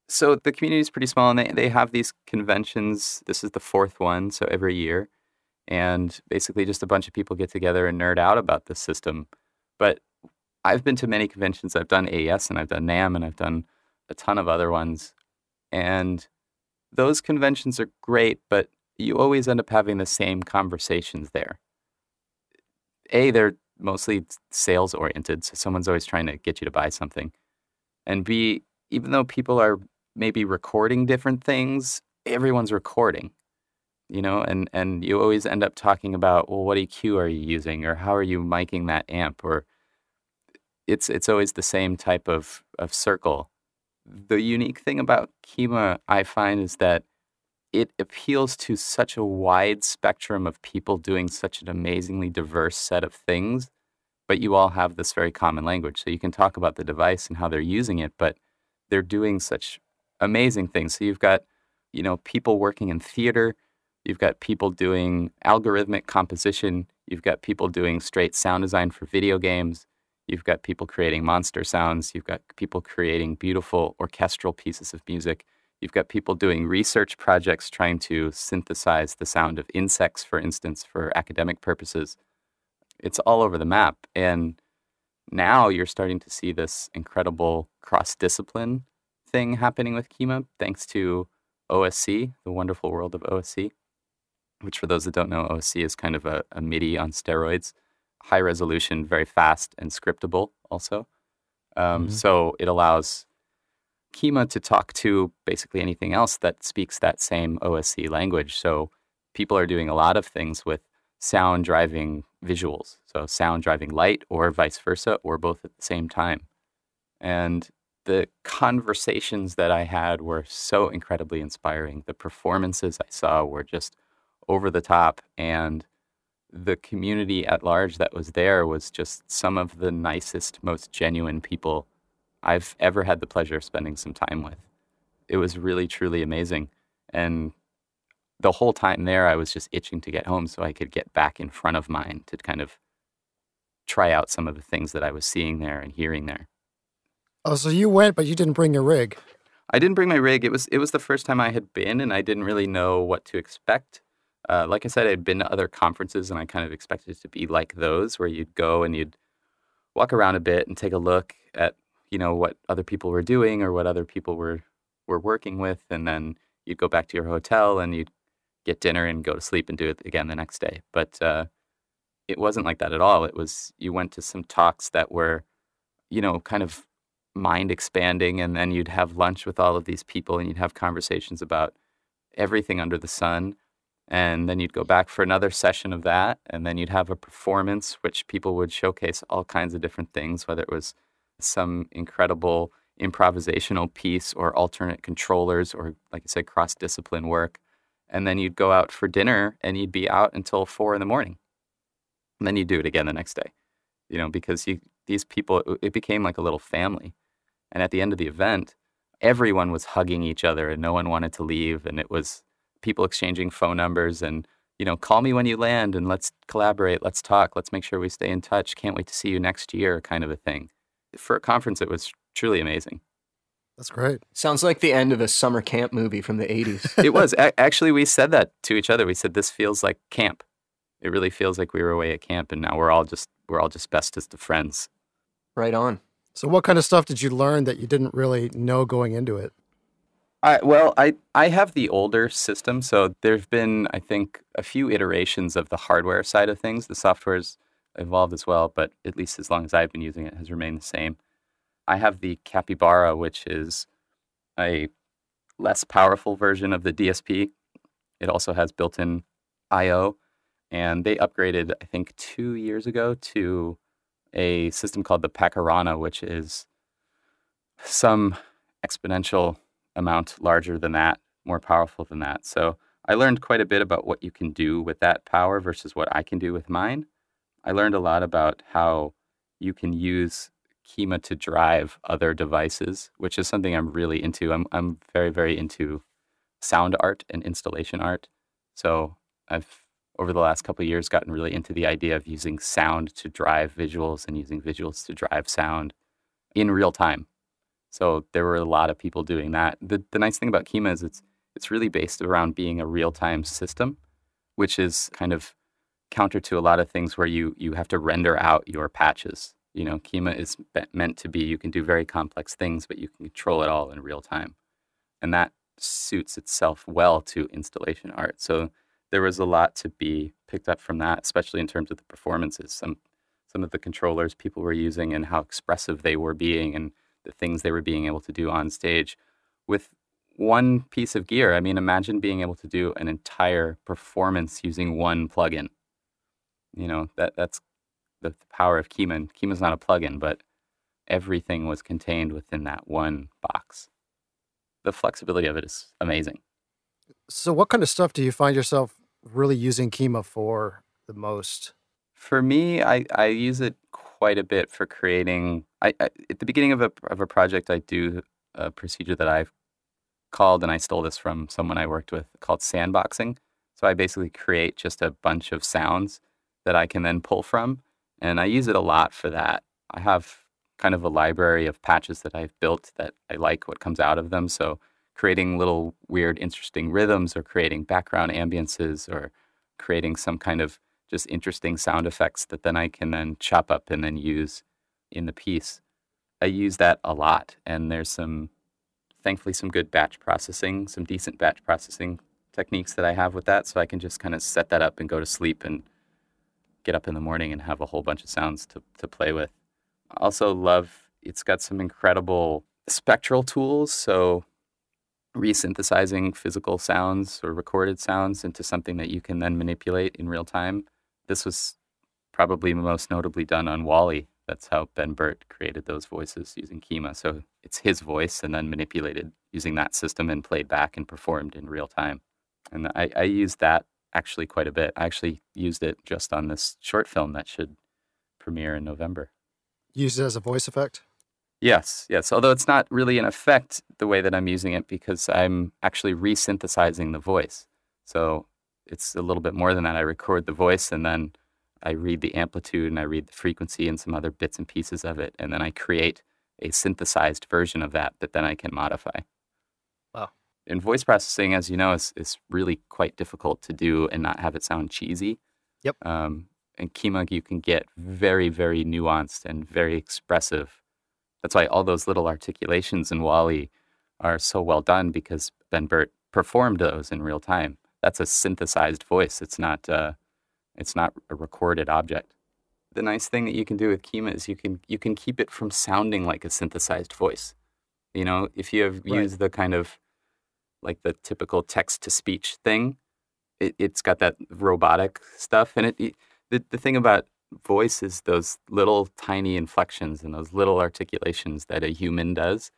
So the community is pretty small, and they have these conventions. This is the fourth one, so every year. And basically just a bunch of people get together and nerd out about this system. But I've been to many conventions. I've done AES, and I've done NAMM, and I've done a ton of other ones. And those conventions are great, but you always end up having the same conversations there. A, they're mostly sales-oriented, so someone's always trying to get you to buy something. And B, even though people are maybe recording different things, everyone's recording, and you always end up talking about, well, what EQ are you using, or how are you miking that amp, or it's always the same type of circle. The unique thing about Kyma, I find, is that it appeals to such a wide spectrum of people doing such an amazingly diverse set of things, but you all have this very common language. So you can talk about the device and how they're using it, but they're doing such amazing things. So you've got, people working in theater, you've got people doing algorithmic composition, you've got people doing straight sound design for video games, you've got people creating monster sounds, you've got people creating beautiful orchestral pieces of music, you've got people doing research projects trying to synthesize the sound of insects, for instance, for academic purposes. It's all over the map. And now you're starting to see this incredible cross-discipline thing happening with Kyma, thanks to OSC, the wonderful world of OSC, which, for those that don't know, OSC is kind of a MIDI on steroids, high resolution, very fast, and scriptable also. So it allows Kyma to talk to basically anything else that speaks that same OSC language. So people are doing a lot of things with sound driving visuals. So sound driving light, or vice versa, or both at the same time. And the conversations that I had were so incredibly inspiring. The performances I saw were just over the top, and the community at large that was there was just some of the nicest, most genuine people I've ever had the pleasure of spending some time with. It was really, truly amazing. And the whole time there, I was just itching to get home so I could get back in front of mine to kind of try out some of the things that I was seeing there and hearing there. Oh, so you went, but you didn't bring your rig. I didn't bring my rig. It was the first time I had been, and I didn't really know what to expect. Like I said, I'd been to other conferences, and I kind of expected it to be like those, where you'd go and you'd walk around a bit and take a look at, what other people were doing or what other people were working with, and then you'd go back to your hotel and you'd get dinner and go to sleep and do it again the next day. But it wasn't like that at all. It was, you went to some talks that were, kind of mind expanding, and then you'd have lunch with all of these people and you'd have conversations about everything under the sun. And then you'd go back for another session of that, and then you'd have a performance which people would showcase all kinds of different things, whether it was some incredible improvisational piece or alternate controllers or, like I said, cross-discipline work. And then you'd go out for dinner and you'd be out until 4 a.m. And then you'd do it again the next day, because these people, it became like a little family. And at the end of the event, everyone was hugging each other and no one wanted to leave. And it was people exchanging phone numbers and, call me when you land and let's collaborate, let's talk, let's make sure we stay in touch. Can't wait to see you next year, kind of a thing. For a conference, it was truly amazing. That's great. Sounds like the end of a summer camp movie from the 80s. It was. Actually, we said that to each other. We said, this feels like camp. It really feels like we were away at camp, and now we're all just bestest of friends. Right on. So what kind of stuff did you learn that you didn't really know going into it? I have the older system, so there've been, I think, a few iterations of the hardware side of things. The software's evolved as well, but at least as long as I've been using it, has remained the same. I have the Capybara, which is a less powerful version of the DSP. It also has built-in I/O, and they upgraded, I think, 2 years ago to a system called the Pacarana, which is some exponential amount larger than that, more powerful than that. So I learned quite a bit about what you can do with that power versus what I can do with mine. I learned a lot about how you can use Kyma to drive other devices, which is something I'm really into. I'm very, very into sound art and installation art. So I've, over the last couple of years, gotten really into the idea of using sound to drive visuals and using visuals to drive sound in real time. So there were a lot of people doing that. The nice thing about Kyma is it's really based around being a real-time system, which is kind of counter to a lot of things where you have to render out your patches. Kyma is meant to be, you can do very complex things, but you can control it all in real time. And that suits itself well to installation art. So there was a lot to be picked up from that, especially in terms of the performances. Some of the controllers people were using and how expressive they were being and the things they were being able to do on stage with one piece of gear. I mean, imagine being able to do an entire performance using one plugin. That's the power of Kyma. And Kyma's not a plugin, but everything was contained within that one box. The flexibility of it is amazing. So what kind of stuff do you find yourself really using Kyma for the most? For me, I use it quite a bit for creating. At the beginning of a project, I do a procedure that I've called, and I stole this from someone I worked with, called sandboxing. So I basically create just a bunch of sounds that I can then pull from, and I use it a lot for that. I have kind of a library of patches that I've built that I like what comes out of them. So creating little weird, interesting rhythms, or creating background ambiances, or creating some kind of just interesting sound effects that then I can then chop up and then use in the piece. I use that a lot, and there's thankfully some good batch processing, some decent batch processing techniques that I have with that, so I can just kind of set that up and go to sleep and get up in the morning and have a whole bunch of sounds to play with. I also love, it's got some incredible spectral tools, so resynthesizing physical sounds or recorded sounds into something that you can then manipulate in real time. This was probably most notably done on Wall-E. That's how Ben Burt created those voices using Kyma. So it's his voice and then manipulated using that system and played back and performed in real time. And I used that actually quite a bit. I actually used it just on this short film that should premiere in November. Use it as a voice effect? Yes. Although it's not really an effect the way that I'm using it, because I'm actually resynthesizing the voice. So it's a little bit more than that. I record the voice and then I read the amplitude and I read the frequency and some other bits and pieces of it. And then I create a synthesized version of that then I can modify. Wow. And voice processing, as you know, is really quite difficult to do and not have it sound cheesy. Yep. And Kyma, you can get very, very nuanced and very expressive. That's why all those little articulations in Wall-E are so well done, because Ben Burt performed those in real time. That's a synthesized voice. It's not a recorded object. The nice thing that you can do with Kyma is you can keep it from sounding like a synthesized voice. You know, if you have used the kind of like the typical text-to-speech thing, it's got that robotic stuff. And the thing about voice is those little tiny inflections and those little articulations that a human does.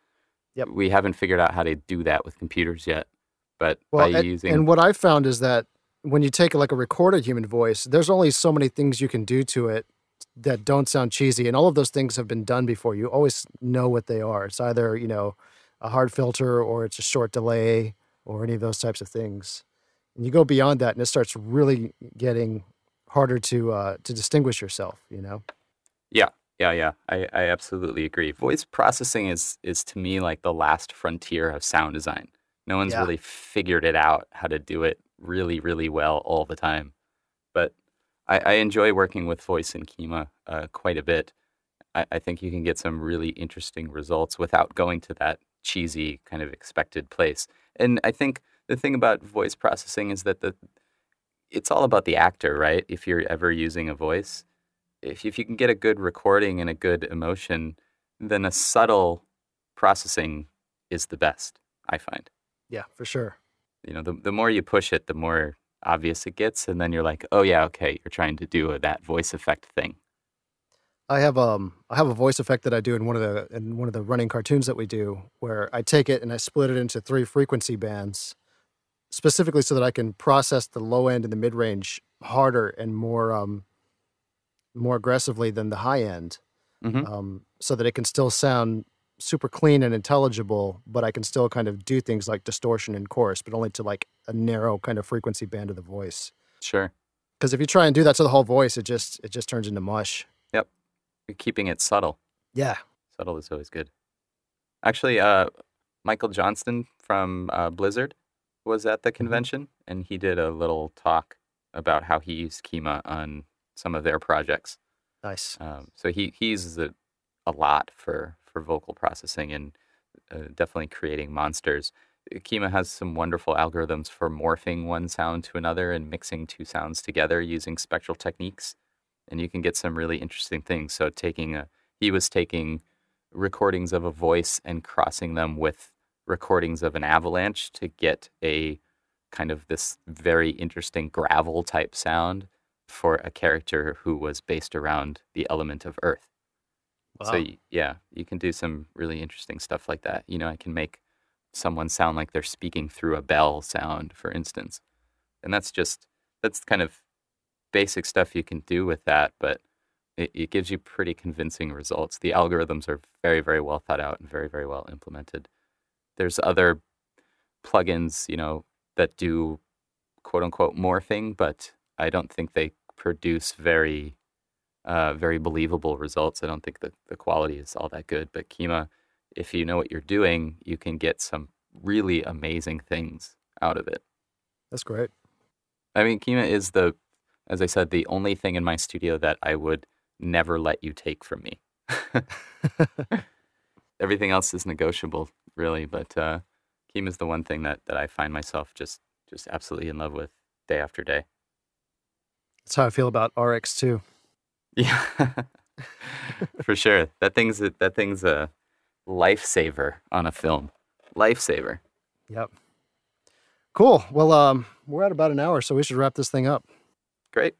Yep. We haven't figured out how to do that with computers yet. But and what I've found is that when you take like a recorded human voice, there's only so many things you can do to it that don't sound cheesy. And all of those things have been done before. You always know what they are. It's either, you know, a hard filter, or it's a short delay, or any of those types of things. And you go beyond that and it starts really getting harder to distinguish yourself, you know? Yeah. I absolutely agree. Voice processing is to me like the last frontier of sound design. No one's really figured it out how to do it really, really well all the time. But I enjoy working with voice in Kyma quite a bit. I think you can get some really interesting results without going to that cheesy kind of expected place. And I think the thing about voice processing is that it's all about the actor, right? If you're ever using a voice, if you can get a good recording and a good emotion, then a subtle processing is the best, I find. Yeah, for sure. You know, the more you push it, the more obvious it gets, and then you're like, oh yeah, okay, you're trying to do that voice effect thing. I have a voice effect that I do in one of the running cartoons that we do, where I take it and I split it into 3 frequency bands, specifically so that I can process the low end and the mid range harder and more aggressively than the high end, so that it can still sound super clean and intelligible, but I can still kind of do things like distortion and chorus, but only to like a narrow kind of frequency band of the voice. Sure. Because if you try and do that to the whole voice, it just turns into mush. Yep. You're keeping it subtle. Yeah. Subtle is always good. Actually, Michael Johnston from Blizzard was at the convention, and he did a little talk about how he used Kyma on some of their projects. Nice. So he uses it a lot for vocal processing and definitely creating monsters. Kyma has some wonderful algorithms for morphing one sound to another and mixing 2 sounds together using spectral techniques. And you can get some really interesting things. So he was taking recordings of a voice and crossing them with recordings of an avalanche to get a kind of this very interesting gravel type sound for a character who was based around the element of earth. Wow. So yeah, you can do some really interesting stuff like that. You know, I can make someone sound like they're speaking through a bell sound, for instance. And that's kind of basic stuff you can do with that, but it gives you pretty convincing results. The algorithms are very, very well thought out and very, very well implemented. There's other plugins, you know, that do quote unquote morphing, but I don't think they produce very believable results. I don't think that the quality is all that good. But Kyma, if you know what you're doing, you can get some really amazing things out of it. That's great. I mean, Kyma is as I said, the only thing in my studio that I would never let you take from me. Everything else is negotiable, really. But Kyma is the one thing that I find myself just absolutely in love with day after day. That's how I feel about RX too. Yeah, for sure. That thing's a lifesaver on a film. Lifesaver. Yep. Cool. Well, we're at about an hour, so we should wrap this thing up. Great.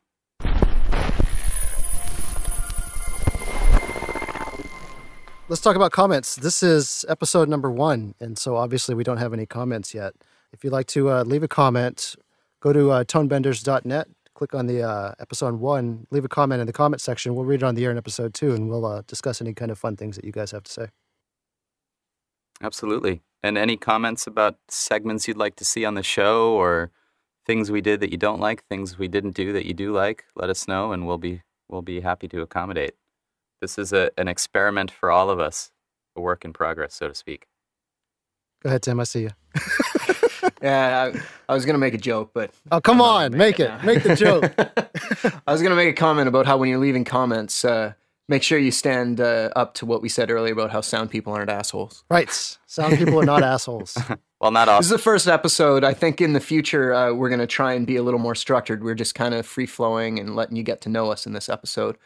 Let's talk about comments. This is episode number 1, and so obviously we don't have any comments yet. If you'd like to leave a comment, go to tonebenders.net. Click on the episode 1, leave a comment in the comment section. We'll read it on the air in episode 2, and we'll discuss any kind of fun things that you guys have to say. Absolutely. And any comments about segments you'd like to see on the show, or things we did that you don't like, things we didn't do that you do like, let us know, and we'll be happy to accommodate. This is an experiment for all of us, a work in progress, so to speak. Go ahead, Tim. I see you. Yeah, I was going to make a joke, but... Oh, come on, make it. Make the joke. I was going to make a comment about how when you're leaving comments, make sure you stand up to what we said earlier about how sound people aren't assholes. Right. Sound people are not assholes. Well, not all. This is the first episode. I think in the future, we're going to try and be a little more structured. We're just kind of free-flowing and letting you get to know us in this episode.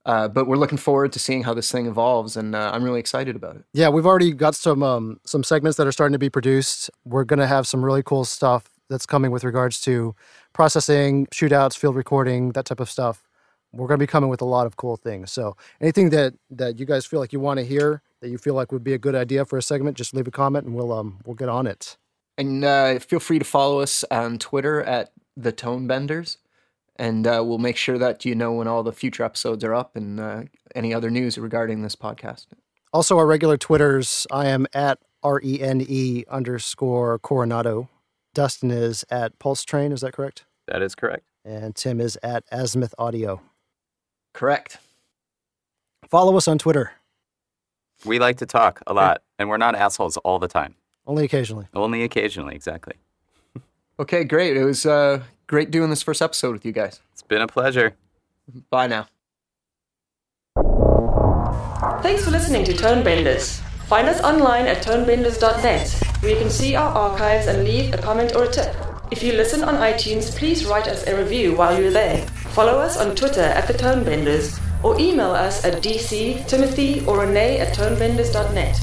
But we're looking forward to seeing how this thing evolves, and I'm really excited about it. Yeah, we've already got some segments that are starting to be produced. We're going to have some really cool stuff that's coming with regards to processing, shootouts, field recording, that type of stuff. We're going to be coming with a lot of cool things. So anything that you guys feel like you want to hear, that you feel like would be a good idea for a segment, just leave a comment and we'll get on it. And feel free to follow us on Twitter at the Tonebenders. And we'll make sure that you know when all the future episodes are up and any other news regarding this podcast. Also, our regular Twitters, I am at RENE_Coronado. Dustin is at Pulse Train, is that correct? That is correct. And Tim is at Azimuth Audio. Correct. Follow us on Twitter. We like to talk a lot, and we're not assholes all the time. Only occasionally. Only occasionally, exactly. Okay, great. It was great doing this first episode with you guys. It's been a pleasure. Bye now. Thanks for listening to Tonebenders. Find us online at tonebenders.net, where you can see our archives and leave a comment or a tip. If you listen on iTunes, please write us a review while you're there. Follow us on Twitter at the Tonebenders, or email us at dctimothy or renee@tonebenders.net.